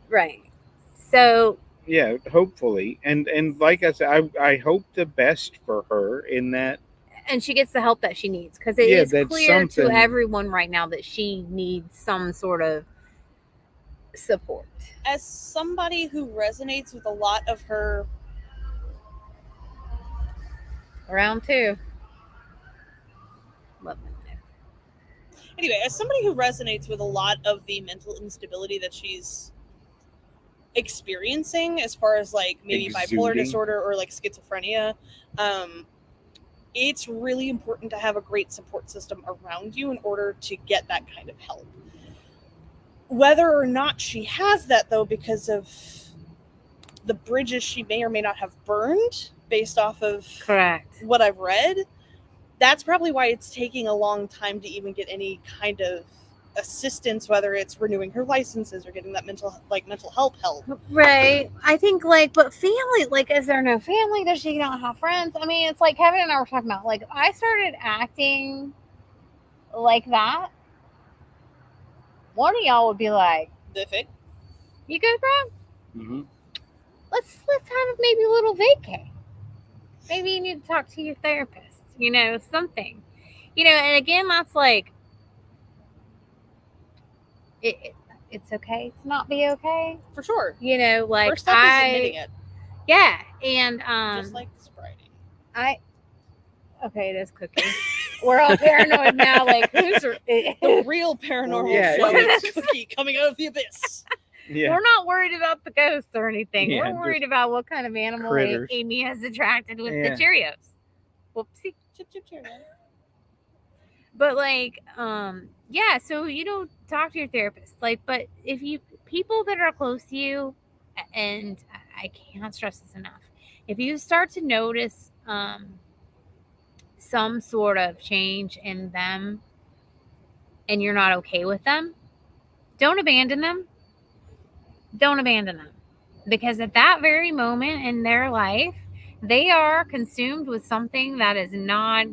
right. So
Yeah, hopefully, and like I said, I hope the best for her in that.
and she gets the help that she needs, because it
Yeah,
is
that's
clear to
something-
everyone right now that she needs some sort of support.
As somebody who resonates with a lot of her,
Round two. Love that.
anyway, as somebody who resonates with a lot of the mental instability that she's experiencing, as far as like maybe bipolar
Exuding.
disorder or like schizophrenia, it's really important to have a great support system around you in order to get that kind of help. Whether or not she has that, though, because of the bridges she may or may not have burned based off of
Correct.
what I've read, that's probably why it's taking a long time to even get any kind of assistance, whether it's renewing her licenses or getting that mental help.
Right. I think, like, but family, like, is there no family? Does she not have friends? I mean, it's like Kevin and I were talking about, like, if I started acting like that, one of y'all would be like,
The fit.
"You good, bro?
Mm-hmm.
Let's have maybe a little vacay. Maybe you need to talk to your therapist, you know, something, you know." And again, that's like, it's okay to not be okay,
For sure.
you know. Like,
First step is admitting it.
yeah, and
Just like sobriety.
Okay, it is Cookie. We're all paranoid now. Like, who's
The real paranormal
Yeah,
show
it's-
is Cookie coming out of the abyss.
Yeah.
We're not worried about the ghosts or anything.
Yeah,
We're worried about what kind of animal
critters.
Amy has attracted with
Yeah.
the Cheerios. Whoopsie.
Chip, chip, Cheerio.
But like, yeah, so, you know, talk to your therapist. Like, but if you, people that are close to you, and I can't stress this enough, if you start to notice some sort of change in them and you're not okay with them, don't abandon them. Don't abandon them. Because at that very moment in their life, they are consumed with something that is not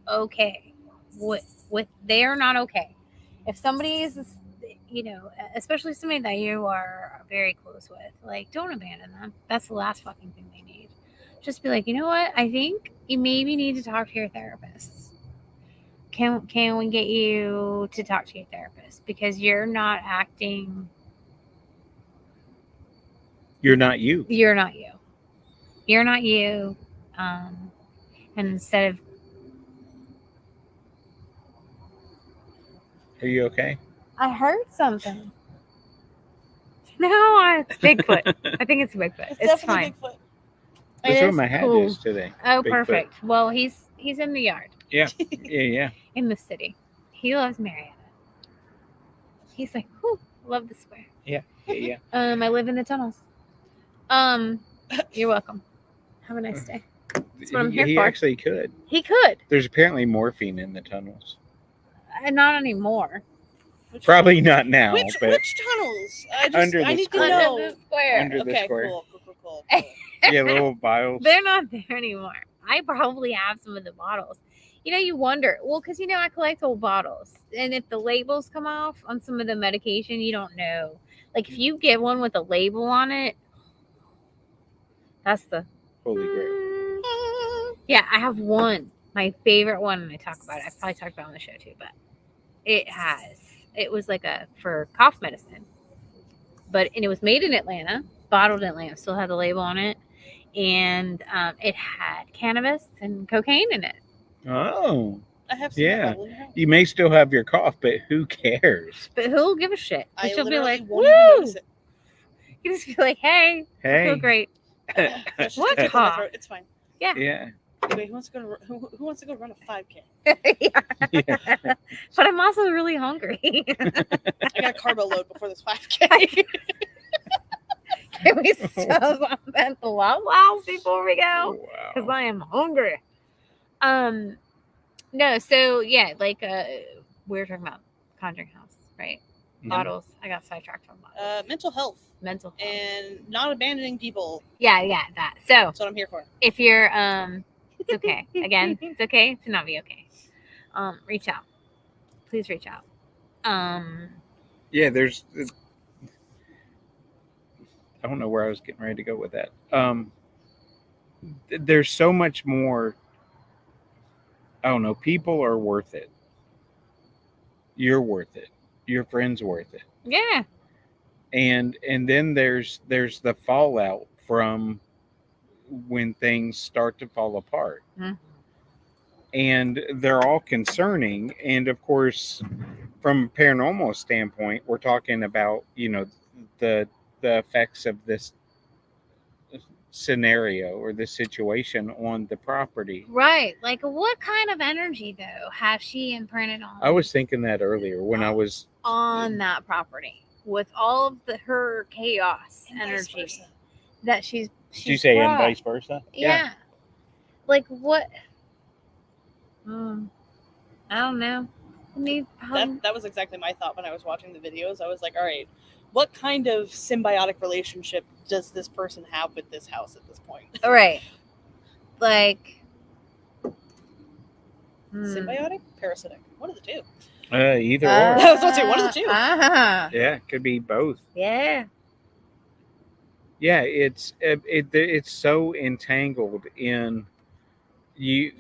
okay. They are not okay. If somebody is, you know, especially somebody that you are very close with, like, don't abandon them. That's the last fucking thing they need. Just be like, you know what? I think you maybe need to talk to your therapist. Can we get you to talk to your therapist? Because you're not acting.
You're not you.
You're not you. You're not you. And instead of,
Are you okay?
I heard something. No, it's Bigfoot. I think it's Bigfoot. It's fine.
Bigfoot.
That's
It
what
is
my hat
cool.
is today.
Oh,
Bigfoot.
perfect. Well, he's in the yard.
Yeah.
in the city. He loves Marietta. He's like, whew, love the square.
Yeah.
I live in the tunnels. You're welcome. Have a nice day. That's what I'm here
He
for.
actually could.
He could.
There's apparently morphine in the tunnels.
Not anymore.
Probably not now,
Which
but
tunnels?
Under
I
the
need
square.
to know.
Under the square.
Under the
Okay,
square.
cool.
Yeah, little vials.
They're not there anymore. I probably have some of the bottles. You know, you wonder. Well, because, I collect old bottles. And if the labels come off on some of the medication, you don't know. Like, if you get one with a label on it, that's the...
Holy grail.
Yeah, I have one. My favorite one, and I talk about it. I've probably talked about it on the show, too, but it was like for cough medicine. And it was made in Atlanta, bottled in Atlanta, still had the label on it. And it had cannabis and cocaine in it.
Oh.
I have some
Yeah.
bottle in your house.
You may still have your cough, but who cares?
But who'll give a shit?
I
She'll be
literally
like,
won't even
woo!
notice it.
You just be like, hey, I
Hey.
feel great.
That's just
What
a tip on my
cough?
throat. It's fine.
Yeah.
Anyway, who wants to go run a 5K?
Yeah. But I'm also really hungry.
I got a carbo load before this 5K.
Can we stop at the Wawa before we go? Because
Wow.
I am hungry. No, so yeah, like we were talking about Conjuring House, right?
Mhm.
Bottles. I got sidetracked on bottles.
Mental health
Mental health.
and not abandoning people.
Yeah, that. So
That's what I'm here for.
if you're it's okay. Again, it's okay to not be okay. Reach out. Please reach out.
Yeah, there's... I don't know where I was getting ready to go with that. There's so much more. I don't know. People are worth it. You're worth it. Your friend's worth it.
Yeah.
And then there's the fallout from when things start to fall apart.
Mhm.
And they're all concerning. And of course, from a paranormal standpoint, we're talking about, the effects of this scenario or this situation on the property.
Right. Like, what kind of energy though has she imprinted on?
I was thinking that earlier when I was
on that property with all of her chaos
And vice
energy
versa.
that she's
Did you say and
brought.
vice versa?
Yeah. Like what? I don't know. I mean,
That was exactly my thought when I was watching the videos. I was like, all right, what kind of symbiotic relationship does this person have with this house at this point?
all right. Like
Symbiotic? Parasitic? One of the two.
Either or.
I was about to say, one of the two.
Uh-huh.
Yeah, it could be both.
Yeah.
Yeah, it's so entangled in you.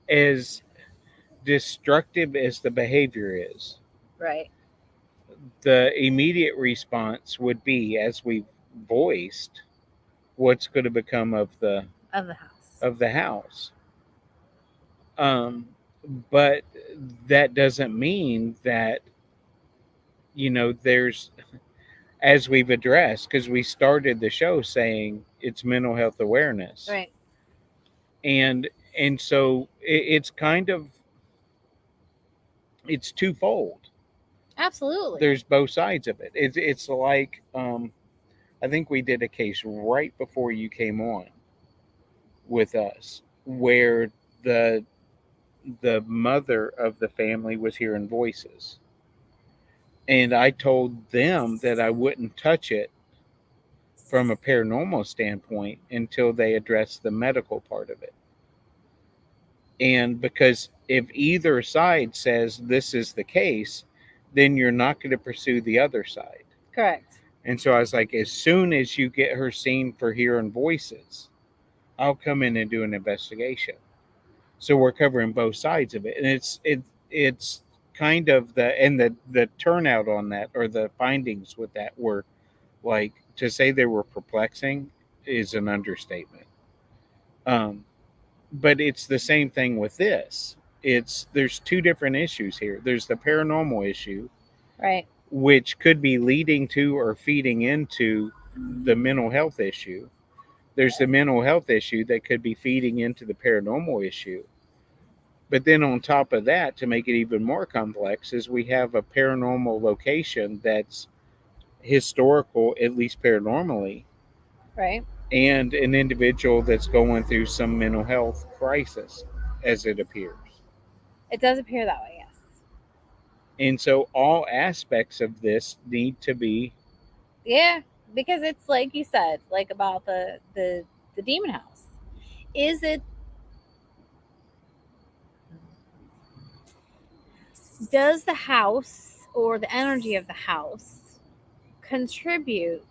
As destructive as the behavior is,
Right.
the immediate response would be, as we voiced, what's going to become of the
Of the house.
house. But that doesn't mean that, there's, as we've addressed, because we started the show saying it's mental health awareness.
Right.
And so it's kind of, it's twofold.
Absolutely.
There's both sides of it. It's like, I think we did a case right before you came on with us where the mother of the family was hearing voices, and I told them that I wouldn't touch it from a paranormal standpoint until they addressed the medical part of it. And because if either side says this is the case, then you're not going to pursue the other side.
Correct.
And so I was like, as soon as you get her seen for hearing voices, I'll come in and do an investigation. So we're covering both sides of it. And it's kind of the turnout on that, or the findings with that, were like, to say they were perplexing is an understatement. But it's the same thing with this. There's two different issues here. There's the paranormal issue,
Right.
which could be leading to or feeding into the mental health issue. There's the mental health issue that could be feeding into the paranormal issue. But then on top of that, to make it even more complex, is we have a paranormal location that's historical, at least paranormally,
Right.
and an individual that's going through some mental health crisis, as it appears.
It does appear that way, yes.
And so all aspects of this need to be.
Yeah, because it's like you said, like about the demon house. Is it? Does the house or the energy of the house contribute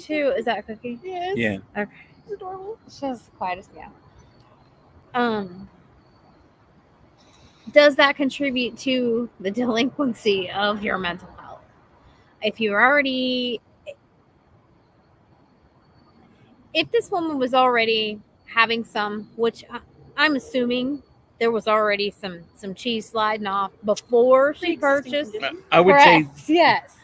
to? Is that a cookie?
Yes.
Yeah.
Okay.
It's adorable.
She's quiet as meow. Does that contribute to the delinquency of your mental health? If you're already, if this woman was already having some, which I'm assuming there was already some cheese sliding off before she
Pre-existing
purchased.
condition.
I would
Correct.
say
Yes.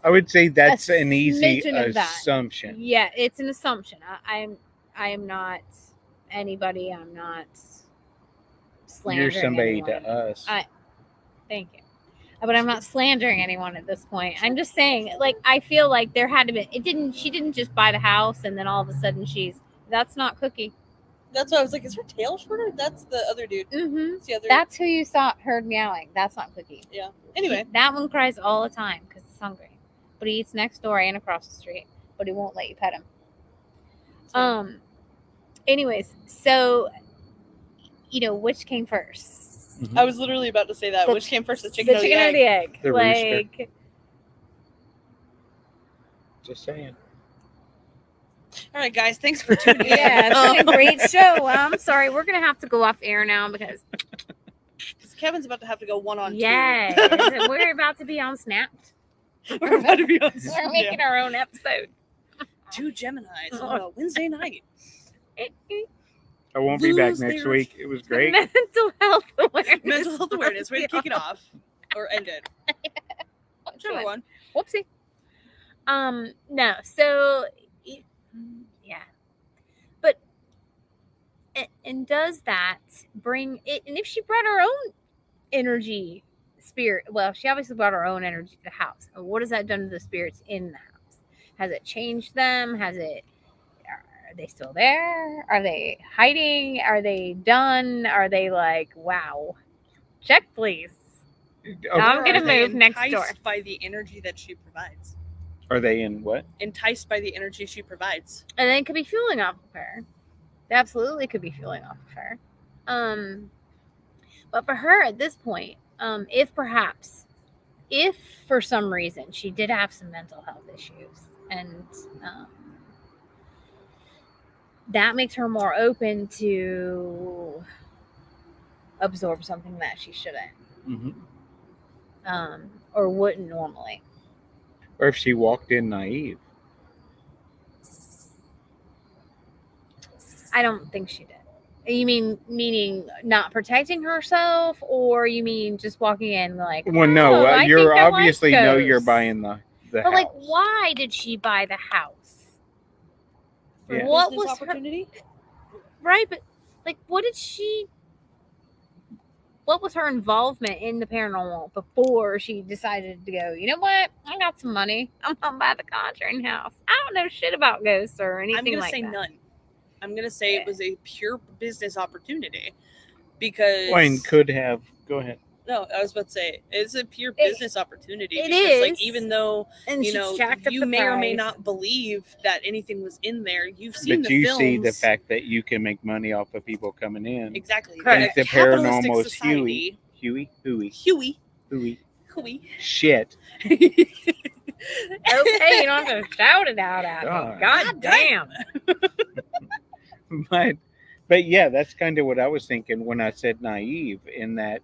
I would say that's
A
an easy
smidgen of that.
assumption.
Yeah, it's an assumption. I am not anybody. I'm not slandering
You're somebody
anyone.
to us.
Thank you. But I'm not slandering anyone at this point. I'm just saying, like, I feel like there had to be. She didn't just buy the house and then all of a sudden that's not Cookie.
That's why I was like, is her tail shorter? That's the other dude.
Mm-hmm.
It's the other.
That's who you heard meowing. That's not Cookie.
Yeah. Anyway.
That one cries all the time because it's hungry. But he eats next door and across the street. But he won't let you pet him. Anyways, so, which came first?
I was literally about to say that. Which came first, the chicken or the egg?
Or the egg?
The rooster. Just saying.
All right, guys. Thanks for tuning in.
Yeah, it's been a great show. I'm sorry. We're going to have to go off air now because
Kevin's about to have to go one-on-two.
yeah, we're about to be on Snapped.
We're about to be on.
We're making our own episode.
Two Geminis on a Wednesday night.
I won't be back
Lose
next
their-
week. It was great.
Mental health awareness.
Mental health awareness. Way to kick it off or end it. Whichever one.
Whoopsie. No. So, yeah. But and does that bring it? And if she brought her own energy, spirit, well, she obviously brought her own energy to the house. And what has that done to the spirits in the house? Has it changed them? Are they still there? Are they hiding? Are they done? Are they like, wow? Check, please. I'm gonna move next door.
Enticed by the energy that she provides.
Are they in what?
Enticed by the energy she provides.
And they could be fueling off of her. They absolutely could be fueling off of her. But for her at this point, if for some reason she did have some mental health issues, and that makes her more open to absorb something that she shouldn't, or wouldn't normally.
Or if she walked in naive.
I don't think she did. You meaning not protecting herself, or you mean just walking in like?
Well, no,
I
you're
think I like
obviously know you're
ghosts.
buying the
But
house.
like, why did she buy the house?
Yeah.
What
Business
was
opportunity?
right? But like, what was her involvement in the paranormal before she decided to go, you know what? I got some money. I'm gonna buy the Conjuring house. I don't know shit about ghosts or anything
I'm gonna
like
say
that.
none. I'm gonna say it was a pure business opportunity because
Wayne could have. Go ahead.
No, I was about to say it's a pure business opportunity.
It
because, like,
is.
even though
And
you
she
know
jacked up
you
the
may or may
price.
not believe that anything was in there, you've seen
But
the
you
films.
see the fact that you can make money off of people coming in.
Exactly.
Correct.
In a
The
capitalistic
paranormal is
society- Huey.
Shit.
Okay, you don't have to shout it out at me.
God.
God damn.
But yeah, that's kind of what I was thinking when I said naive, in that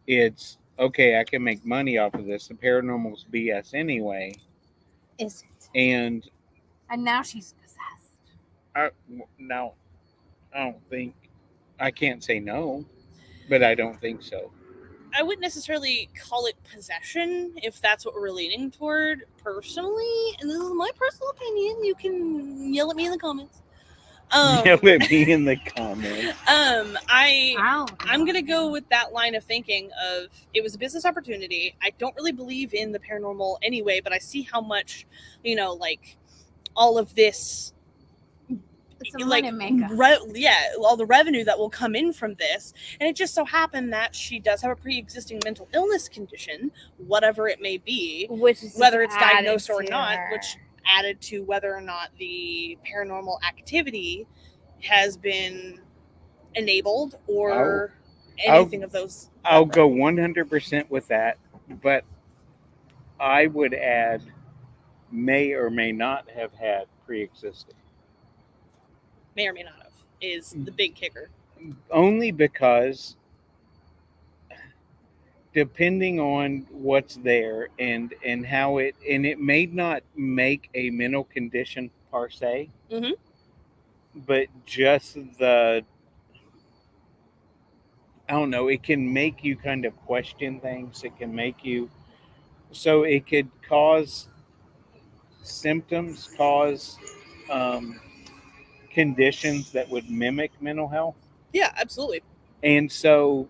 it's okay, I can make money off of this. The paranormal's BS anyway.
Is it?
And
now she's possessed.
now I don't think, I can't say no, but I don't think so.
I wouldn't necessarily call it possession if that's what we're leaning toward personally, and this is my personal opinion. You can yell at me in the comments.
Yell at me in the comments.
I'm gonna go with that line of thinking of it was a business opportunity. I don't really believe in the paranormal anyway, but I see how much, like all of this,
It's a
like
money maker.
all the revenue that will come in from this, and it just so happened that she does have a pre-existing mental illness condition, whatever it may be,
Which is
whether it's
just added
diagnosed or
to
not,
her.
which added to whether or not the paranormal activity has been enabled or anything of those.
I'll go 100% with that, but I would add may or may not have had pre-existing.
May or may not have is the big kicker.
Only because depending on what's there and how it may not make a mental condition per se,
Mhm.
but just I don't know, it can make you kind of question things. It can make you, so it could cause symptoms, cause conditions that would mimic mental health.
Yeah, absolutely.
And so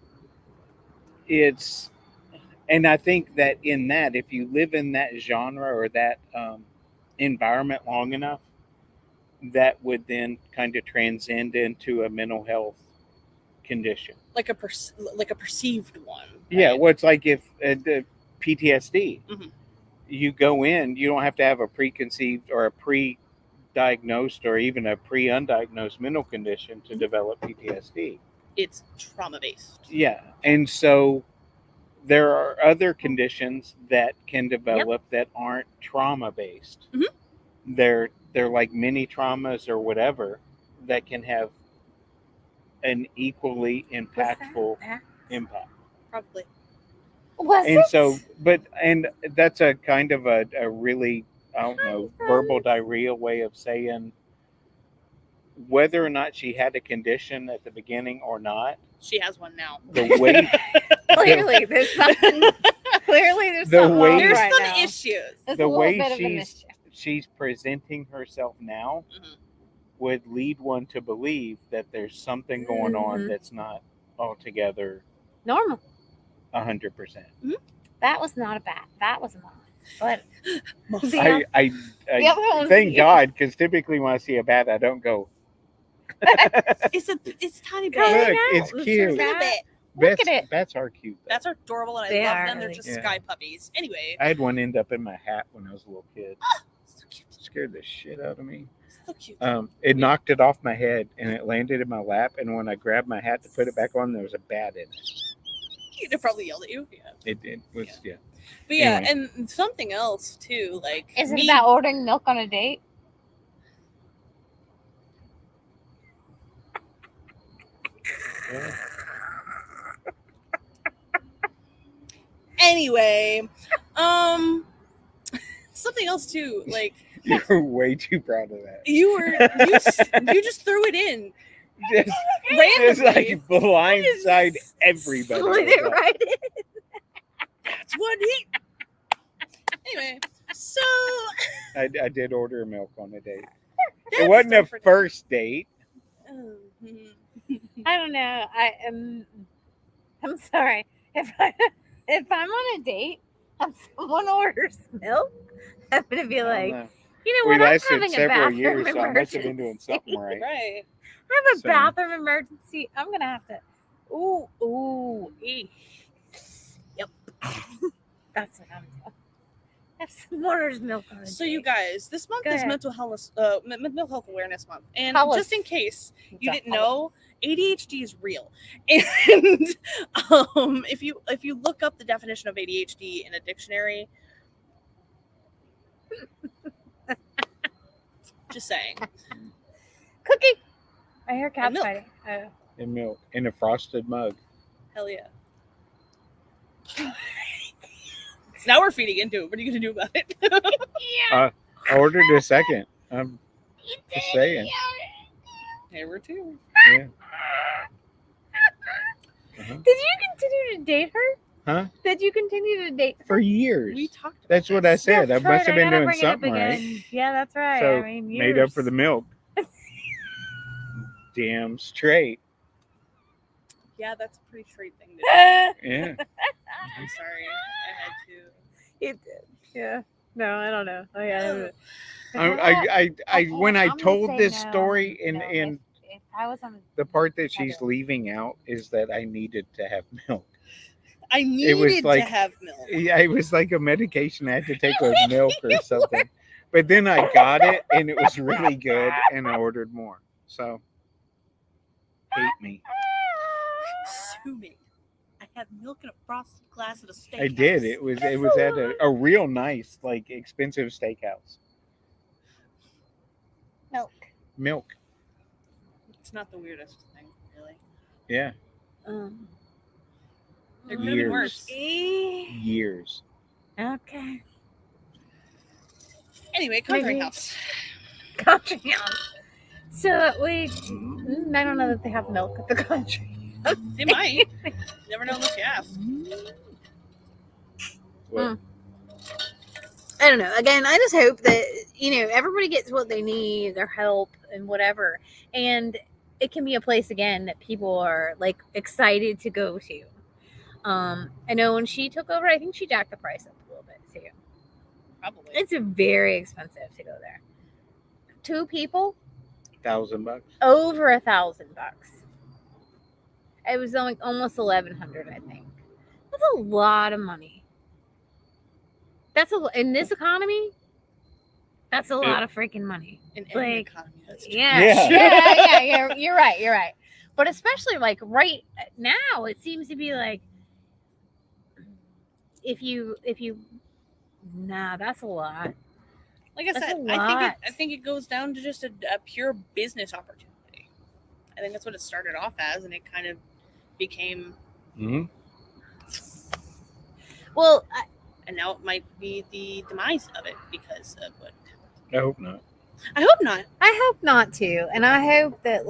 and I think that in that, if you live in that genre or that environment long enough, that would then kind of transcend into a mental health condition.
Like a perceived one. Right?
Yeah, well, it's like if the PTSD,
Mhm.
you go in, you don't have to have a preconceived or a pre-diagnosed or even a pre-undiagnosed mental condition to develop PTSD.
It's trauma-based.
Yeah, and so there are other conditions that can develop that aren't trauma-based.
Mm-hmm.
They're like mini traumas or whatever that can have an equally impactful impact.
Probably.
And that's a kind of a really, I don't know, verbal diarrhea way of saying whether or not she had a condition at the beginning or not.
She has one now.
The way
Clearly, there's something. Clearly, there's something wrong
There's
right
some
now.
issues.
There's
the
a little
way
bit of a mischief.
she's presenting herself now
Mhm.
would lead one to believe that there's something going on that's not altogether
Normal.
100%.
That was not a bat. That was a moth. But
I thank God, because typically when I see a bat, I don't go.
It's tiny bit.
Look, it's cute.
Look at it.
Bats are cute. Though.
Bats are adorable, and
They
I love
are
them. They're
really
just
cute.
sky puppies. Anyway.
I had one end up in my hat when I was a little kid.
So cute.
It scared the shit out of me.
So cute.
It knocked it off my head and it landed in my lap. And when I grabbed my hat to put it back on, there was a bat in it.
It probably yelled at you. Yeah.
It was, yeah.
But yeah,
Anyway.
and something else too, like
Is it about ordering milk on a date?
Yeah.
Anyway, something else too, like
You're way too proud of that.
you just threw it in
Just
randomly.
like blindside everybody.
Slid it right in.
That's what he. Anyway, so
I did order milk on a date.
that's
It wasn't a
different.
first date.
I don't know. I'm sorry. If I'm on a date and someone orders milk, I'm gonna be
I don't
like,
know.
you know
We
what? I'm
lasted
having a
several
bathroom
years, so I
emergency.
must have been doing something right.
Right.
I have a
So-
bathroom emergency. I'm gonna have to. Ooh, eesh. Yep. That's what I'm doing. Have some orders milk on a
So
date.
you guys, this month
Go
is
ahead.
mental health awareness month, and
Tell
just
us.
in case you
Tell
didn't know, ADHD is real. And if you look up the definition of ADHD in a dictionary, just saying.
Cookie. I hear cats
milk.
fighting. Oh.
And milk in a frosted mug.
Hell yeah. Now we're feeding into it. What are you gonna do about it?
Yeah.
I ordered a second. I'm just saying.
There were two.
Yeah. Uh-huh.
Did you continue to date her?
Huh?
Did you continue to date her?
For years.
We talked about
That's what I
this.
said. I
That's
must
right,
have been
gotta
doing
bring it up
something right.
again. Yeah, that's right.
So
I mean,
made up for the milk. Damn straight.
Yeah, that's a pretty straight thing to do.
Yeah.
I'm sorry. I had to.
It did. Yeah. No, I don't know. I don't know.
When I
I'm gonna
told
say
this
no,
story
no.
in
If I was on
the part that
I'd
she's
do it.
leaving out is that I needed to have milk.
I needed
like-
to have milk.
Yeah, it was like a medication I had to take with milk or something. But then I got it and it was really good and I ordered more. So hate me.
Sue me. I had milk in a frosted glass at a steakhouse.
I did. It was at a real nice, like expensive steakhouse. Milk.
It's not the weirdest thing, really.
Yeah.
There could have been worse.
Years.
Okay.
Anyway, Conjuring
Maybe.
House.
Country house. So I don't know that they have milk at the country.
They might. Never know unless you ask.
Well,
I don't know. Again, I just hope that, everybody gets what they need, their help and whatever. And it can be a place again that people are like excited to go to. I know when she took over, I think she jacked the price up a little bit too.
Probably.
It's very expensive to go there. 2 people,
$1,000.
over $1,000. It was like almost 1,100, I think. That's a lot of money. In this economy. That's a lot of freaking money.
In any
Like,
economy, that's true.
yeah. You're right. But especially like right now, it seems to be like if you that's a lot.
Like I
That's
said,
a
I
lot.
think it goes down to just a pure business opportunity. I think that's what it started off as, and it kind of became.
Mm-hmm.
Well,
And now it might be the demise of it because of what.
I hope not.
I hope not.
I hope not to, and I hope that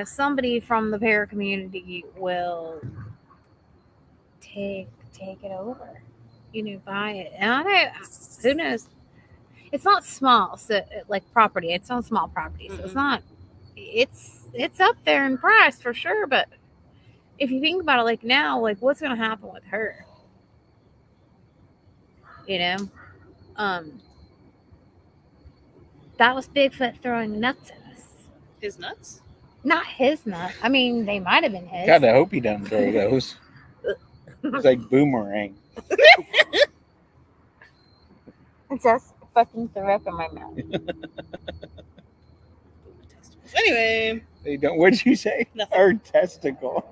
somebody from the para community will take it over, buy it. And I know, who knows? It's not small, so like property. It's not small property, so it's not. It's up there in price for sure. But if you think about it, like now, like what's going to happen with her? That was Bigfoot throwing nuts at us.
His nuts?
Not his nut. I mean, they might have been his.
God, I hope he doesn't throw those. It's like boomerang.
Just fucking threw up in my mouth.
Anyway.
They don't. What'd you say?
Nothing.
Or testicle.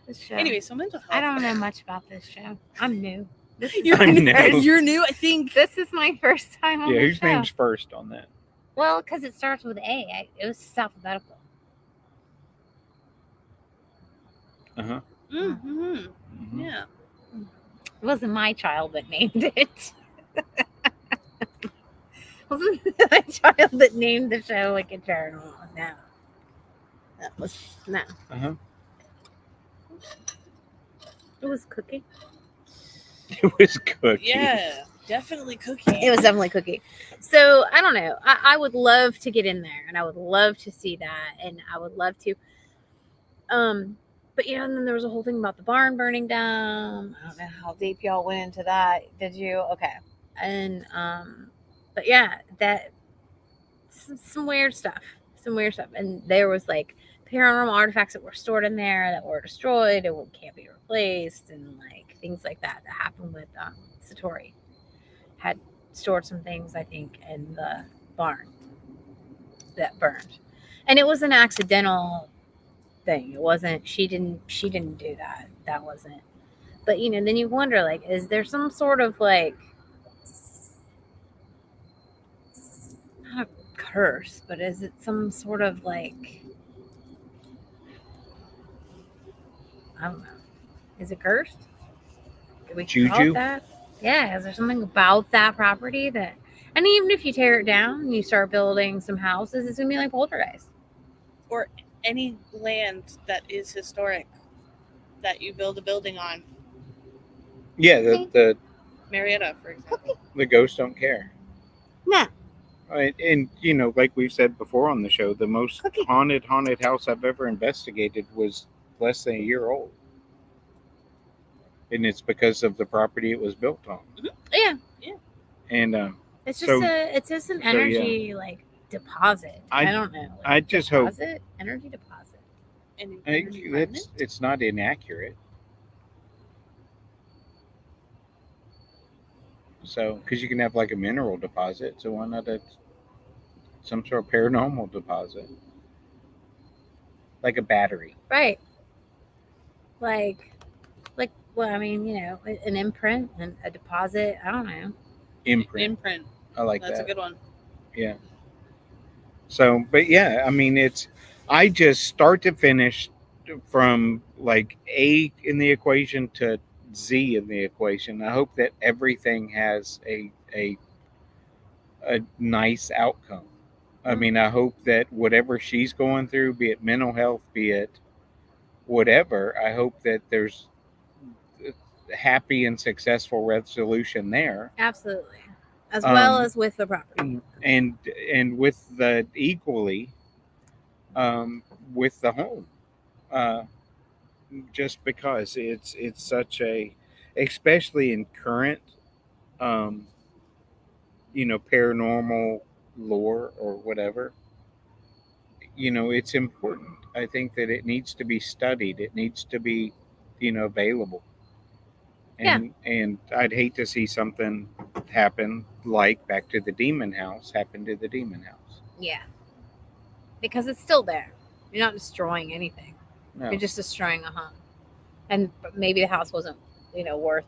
This show.
Anyway, so mental health.
I don't know much about this show. I'm new. This is
You're
I
my
know.
first-
You're new, I think.
This is my first time on
Yeah,
the
whose
show.
name's first on that?
Well, because it starts with A. It was alphabetical.
Uh-huh.
Mm-hmm.
Mm-hmm.
Yeah.
It wasn't my child that named it. It wasn't my child that named the show like a journal. No. That was no.
Uh-huh.
It was Cookie.
It was Cookie.
Yeah. Definitely Cookie.
It was definitely Cookie. So I don't know. I would love to get in there, and I would love to see that, and I would love to. But and then there was a whole thing about the barn burning down. I don't know how deep y'all went into that. Did you? Okay. And but yeah, that some weird stuff. And there was like paranormal artifacts that were stored in there that were destroyed and can't be replaced, and like things like that happened with Satori. Had stored some things, I think, in the barn that burned, and it was an accidental thing. It wasn't. She didn't do that. That wasn't. But then you wonder, like, is there some sort of like not a curse, but is it some sort of like I don't know? Is it cursed? Can we call
Juju?
it that? Yeah. Is there something about that property that? And even if you tear it down and you start building some houses, it's gonna be like poltergeist.
Or any land that is historic that you build a building on.
Yeah, the
Marietta, for example.
The ghosts don't care.
No.
And you know, like we've said before on the show, the most
Cookie.
haunted house I've ever investigated was less than a year old, and it's because of the property it was built on.
Yeah.
And
It's just
So-
it's just an
so, yeah.
energy like deposit. I don't know. Like,
I just hope-
deposit? Energy deposit.
And
I think it's not inaccurate. So, because you can have like a mineral deposit, so why not some sort of paranormal deposit, like a battery?
Right. Like well, I mean, you know, an imprint and a deposit. I don't know.
Imprint. I like
That's
that.
a good one.
Yeah. So, but yeah, I mean, I just start to finish from like A in the equation to Z in the equation. I hope that everything has a nice outcome. I mean, I hope that whatever she's going through, be it mental health, be it whatever, I hope that there's a happy and successful resolution there.
Absolutely. As well
Um,
as with the property.
and with the equally with the home, just because it's such a, especially in current paranormal lore or whatever, it's important. I think that it needs to be studied, it needs to be available. And I'd hate to see something happen like Back to the Demon House happen to the Demon House.
Yeah. Because it's still there. You're not destroying anything.
No.
You're just destroying a home. And maybe the house wasn't, worth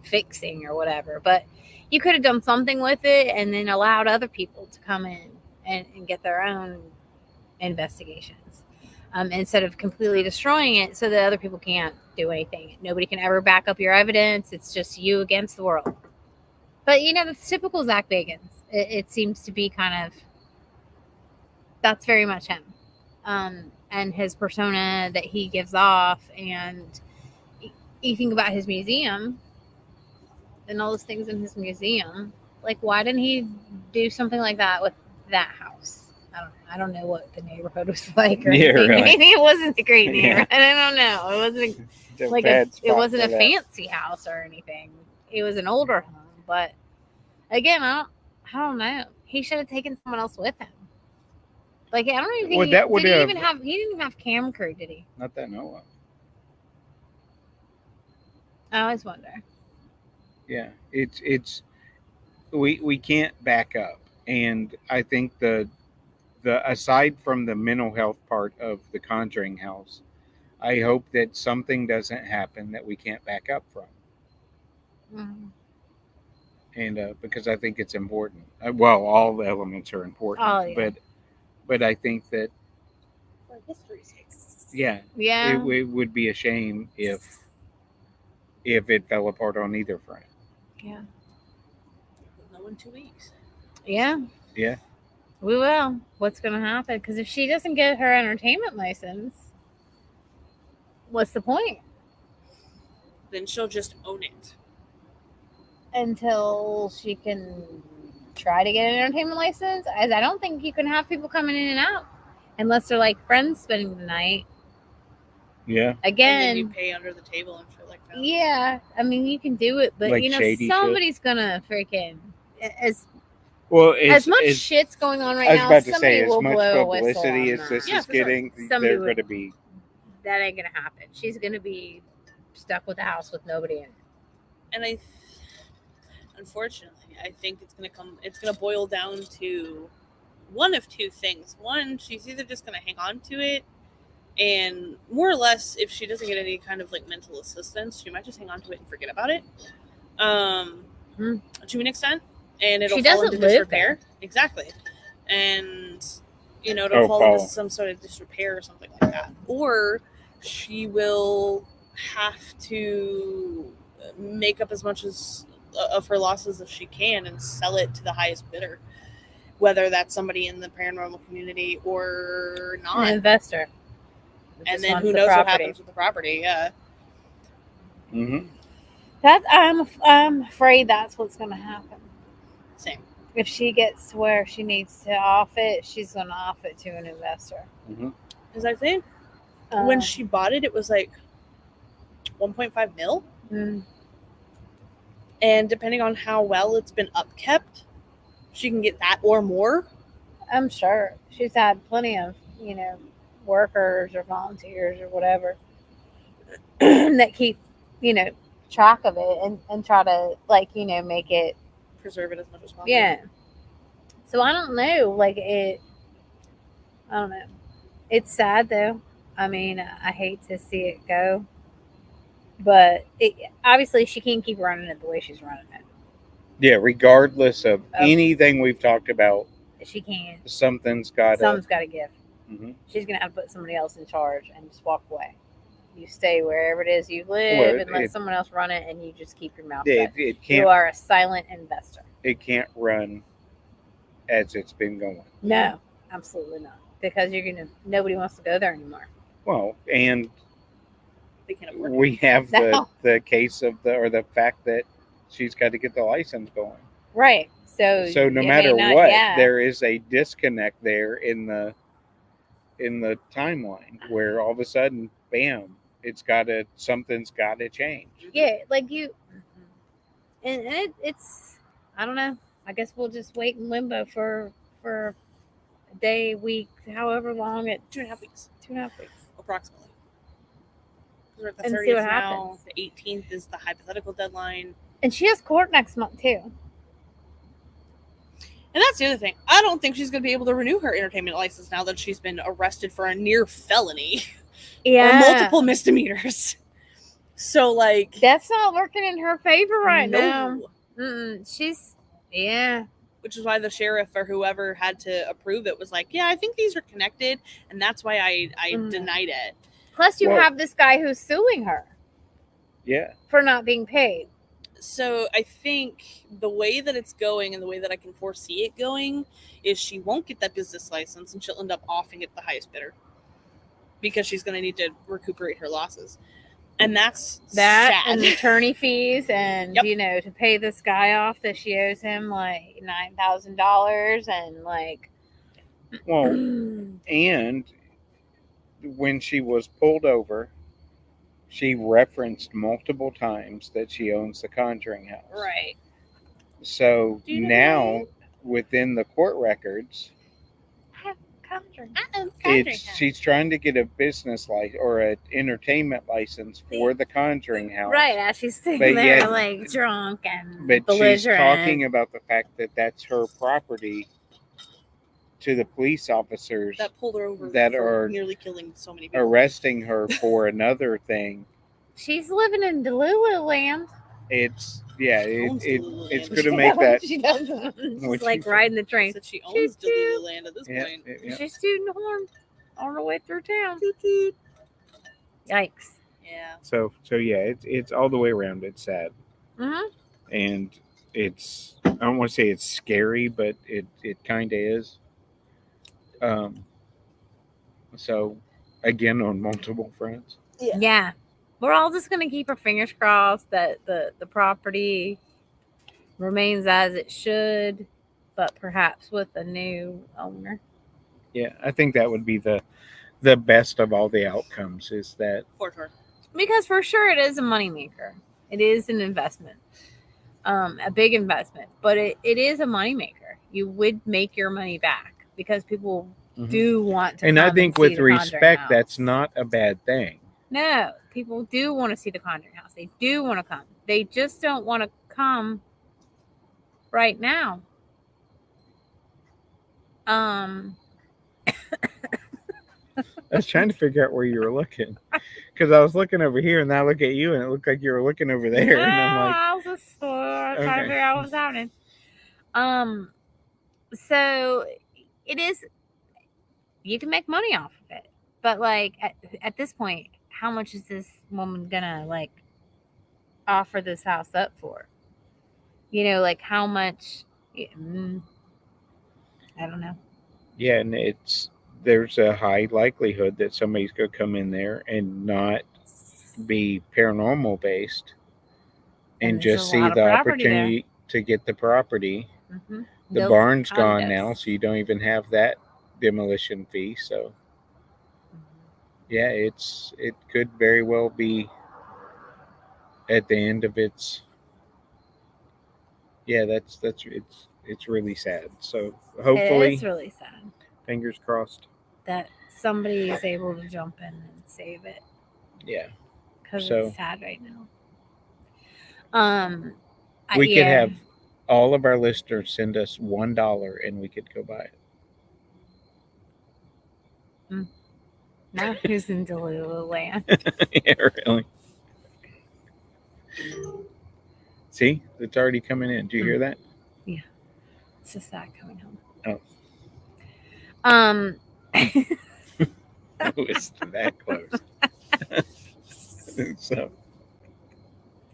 fixing or whatever. But you could have done something with it and then allowed other people to come in and get their own investigations. Instead of completely destroying it so that other people can't do anything. Nobody can ever back up your evidence. It's just you against the world. But, that's typical Zach Bagans. It seems to be kind of, that's very much him. And his persona that he gives off. And you think about his museum and all those things in his museum. Like, why didn't he do something like that with that house? I don't know what the neighborhood was like or anything.
Right.
Maybe it wasn't a great
Yeah.
neighborhood. I don't know. It wasn't it wasn't a fancy house or anything. It was an older home, but again, I don't know. He should have taken someone else with him. Like, I don't even think he didn't even have cam crew, did he?
Not that I know of.
I always wonder.
Yeah, it's we can't back up, and I think the aside from the mental health part of the Conjuring house, I hope that something doesn't happen that we can't back up from.
Mm-hmm.
And because I think it's important. Well, all the elements are important.
Oh, yeah.
But I think that
For history's sake.
Yeah.
it would be a shame if it fell apart on either front.
Yeah.
We'll know in 2 weeks.
Yeah.
Yeah.
We will. What's going to happen? Because if she doesn't get her entertainment license, what's the point?
Then she'll just own it.
Until she can try to get an entertainment license. As I don't think you can have people coming in and out unless they're like friends spending the night.
Yeah.
And
Again,
then you pay under the table and shit like that.
yeah. I mean, you can do it, but
Like shady
somebody's gonna freaking as
Well,
much shit's going on right
I was
now.
about to
Somebody
say, as
will
much
blow a whistle
publicity
on
as
that.
this
Yeah,
is
for sure.
getting,
Somebody
they're
would.
going to be.
That ain't gonna happen. She's gonna be stuck with the house with nobody in it.
And unfortunately, I think it's gonna boil down to one of two things. One, she's either just gonna hang on to it, and more or less, if she doesn't get any kind of like mental assistance, she might just hang on to it and forget about it. To an extent, and it'll
She
fall
doesn't
into
live
disrepair. Exactly, and it'll fall into some sort of disrepair or something like that, or she will have to make up as much of her losses as she can and sell it to the highest bidder, whether that's somebody in the paranormal community or not.
An investor.
And then who knows what happens with the property. Yeah.
Mm-hmm.
I'm afraid that's what's going to happen.
Same.
If she gets to where she needs to off it, she's going to off it to an investor.
Mm-hmm.
As I think, when she bought it, it was like 1.5 mil.
Mm,
And depending on how well it's been upkept, she can get that or more.
I'm sure she's had plenty of, workers or volunteers or whatever that keep, track of it and try to make it.
Preserve it as much as possible.
Yeah. So I don't know. I don't know. It's sad though. I mean, I hate to see it go. But obviously, she can't keep running it the way she's running it.
Yeah, regardless of anything we've talked about,
She can't.
something's got
to give.
Mm-hmm.
She's going to have to put somebody else in charge and just walk away. You stay wherever it is you live and let someone else run it, and you just keep your mouth shut.
It can't,
you are a silent investor.
It can't run as it's been going.
No, absolutely not. Because nobody wants to go there anymore.
Well, and
they can't afford it.
We have the case of the fact that she's got to get the license going.
Right. So
no matter what, there is a disconnect there in the timeline where all of a sudden, bam, something's got to change.
Yeah, and it's I don't know. I guess we'll just wait in limbo for a day, week, however long it.
2.5 weeks.
2.5 weeks,
approximately. We're at the
and
30th
see what
now.
happens.
The 18th is the hypothetical deadline.
And she has court next month too.
And that's the other thing. I don't think she's going to be able to renew her entertainment license now that she's been arrested for a near felony.
Yeah.
Or multiple misdemeanors. So,
that's not working in her favor right now.
She's...
Yeah.
Which is why the sheriff or whoever had to approve it was like, yeah, I think these are connected. And that's why I denied it.
Plus, you have this guy who's suing her.
Yeah.
For not being paid.
So I think the way that it's going and the way that I can foresee it going is she won't get that business license and she'll end up offing it the highest bidder because she's going to need to recuperate her losses. And that's sad.
And attorney fees and, to pay this guy off that she owes him $9,000 and
Well, and when she was pulled over, she referenced multiple times that she owns the Conjuring house.
Right.
So now, within the court records, she's trying to get a business license or an entertainment license for the Conjuring house.
Right, as she's sitting there drunk and belligerent.
She's talking about the fact that that's her property to the police officers
that pulled her over
that
for nearly killing so many people,
arresting her for another thing.
She's living in Delulu land.
It's going to make that.
She doesn't. She's riding the train.
Said she owns Delulu land at this point.
Yeah. She's tooting the horn on her way through town. Yikes.
Yeah.
So it's all the way around. It's sad.
Mm-hmm.
And it's, I don't want to say it's scary, but it kind of is. So again, on multiple fronts.
Yeah. We're all just going to keep our fingers crossed that the property remains as it should, but perhaps with a new owner.
Yeah, I think that would be the best of all the outcomes is that.
For sure.
Because for sure it is a moneymaker. It is an investment, a big investment, but it is a moneymaker. You would make your money back because people do want to.
And I think with respect, that's not a bad thing.
No, people do want to see the Conjuring house. They do want to come. They just don't want to come right now.
I was trying to figure out where you were looking because I was looking over here and then I look at you and it looked like you were looking over there.
No,
and I'm like,
I was just trying to figure out what was happening. So it is. You can make money off of it, but at this point, how much is this woman gonna offer this house up for? How much? I don't know.
Yeah, and there's a high likelihood that somebody's gonna come in there and not be paranormal based, and
there's
just
a
see
lot of
the
property there.
opportunity to get the property.
Mm-hmm.
The barn's gone now, so you don't even have that demolition fee. So yeah, it could very well be at the end of its. Yeah, that's it's really sad. So hopefully,
It's really sad
fingers crossed.
that somebody is able to jump in and save it
Yeah,
because
So-
it's sad right now.
we could
yeah.
have all of our listeners send us $1 and we could go buy
Now who's in Delulu land?
it. Yeah, really. See, it's already coming in. Do you hear that?
It's just that coming home.
Oh. It's that close. So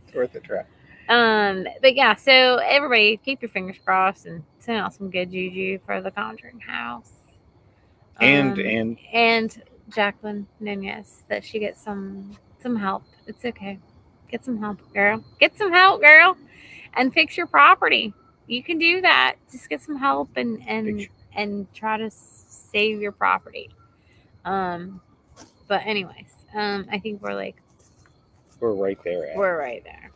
it's worth a try.
But yeah, so everybody keep your fingers crossed and send out some good juju for the Conjuring house. And Jacqueline Nunez, that she gets some help. It's okay. Get some help, girl. Get some help, girl. And fix your property. You can do that. Just get some help and try to save your property. But anyways, I think we're
right there.
we're right there.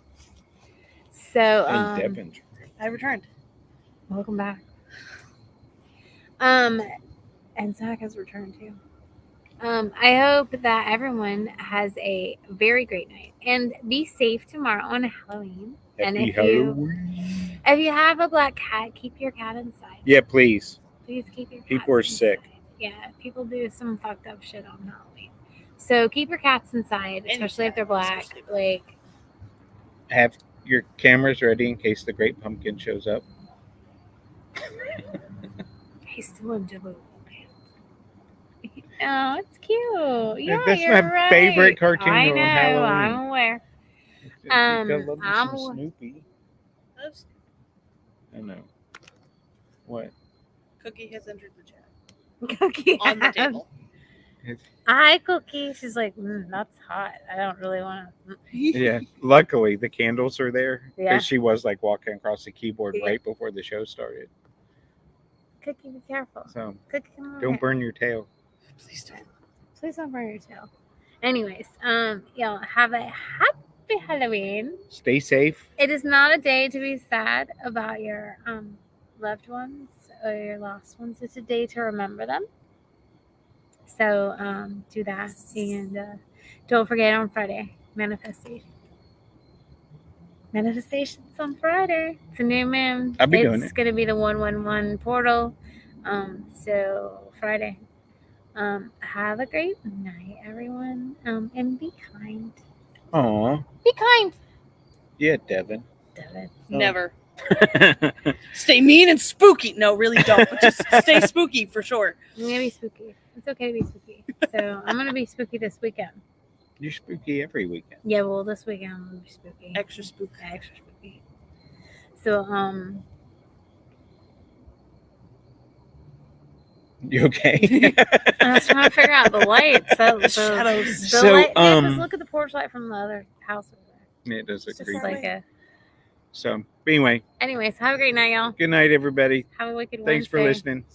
So
And Devin's.
I returned.
welcome back. And Zach has returned too. I hope that everyone has a very great night and be safe tomorrow on Halloween. And
Happy
if you
Halloween.
have a black cat, keep your cat inside.
Yeah, please.
Please keep your cats
People are
inside.
sick.
Yeah, people do some fucked up shit on Halloween. So keep your cats inside,
Any
especially if
cat,
they're black.
especially black.
Like,
Have your cameras ready in case the Great Pumpkin shows up.
he's still in Duluth. Oh, it's cute. Yeah,
That's
you're
my
right.
favorite cartoon
I
on
know.
Halloween.
I'm aware.
You gotta love me
I'm
some
aware.
Snoopy.
Those
I know. What?
Cookie has entered the chat
Cookie
on the table.
Hi, Cookie. She's like, that's hot. I don't really want to.
Yeah. Luckily, the candles are there because
Yeah.
she was like walking across the keyboard
Yeah.
right before the show started.
Cookie, be careful.
So
Cookie, come over
don't
here.
burn your tail.
Please don't.
Please don't burn your tail. Anyways, y'all have a happy Halloween.
Stay safe.
It is not a day to be sad about your loved ones or your lost ones. It's a day to remember them. So do that, and don't forget on Friday manifestation. Manifestations on Friday. It's a new moon.
I'll be doing
It's
it.
gonna be the 111 portal. So Friday. Have a great night, everyone. And be kind.
Aw.
Be kind.
Yeah, Devin.
Devin.
Never. Stay mean and spooky. No, really don't. But just stay spooky for sure.
I'm gonna be spooky. It's okay to be spooky. So I'm gonna be spooky this weekend.
You're spooky every weekend.
Yeah, well, this weekend I'm gonna be spooky.
Extra spooky.
Extra spooky. So
You okay?
I was trying to figure out the lights. The
Shadows.
The
So,
light, yeah, 'cause look at the porch light from the other house over there.
It does look
It's just
It's
creepy.
like a.
So, but anyway,
Anyways, have a great night, y'all.
good night, everybody.
Have a wicked
Thanks for
Wednesday.
listening.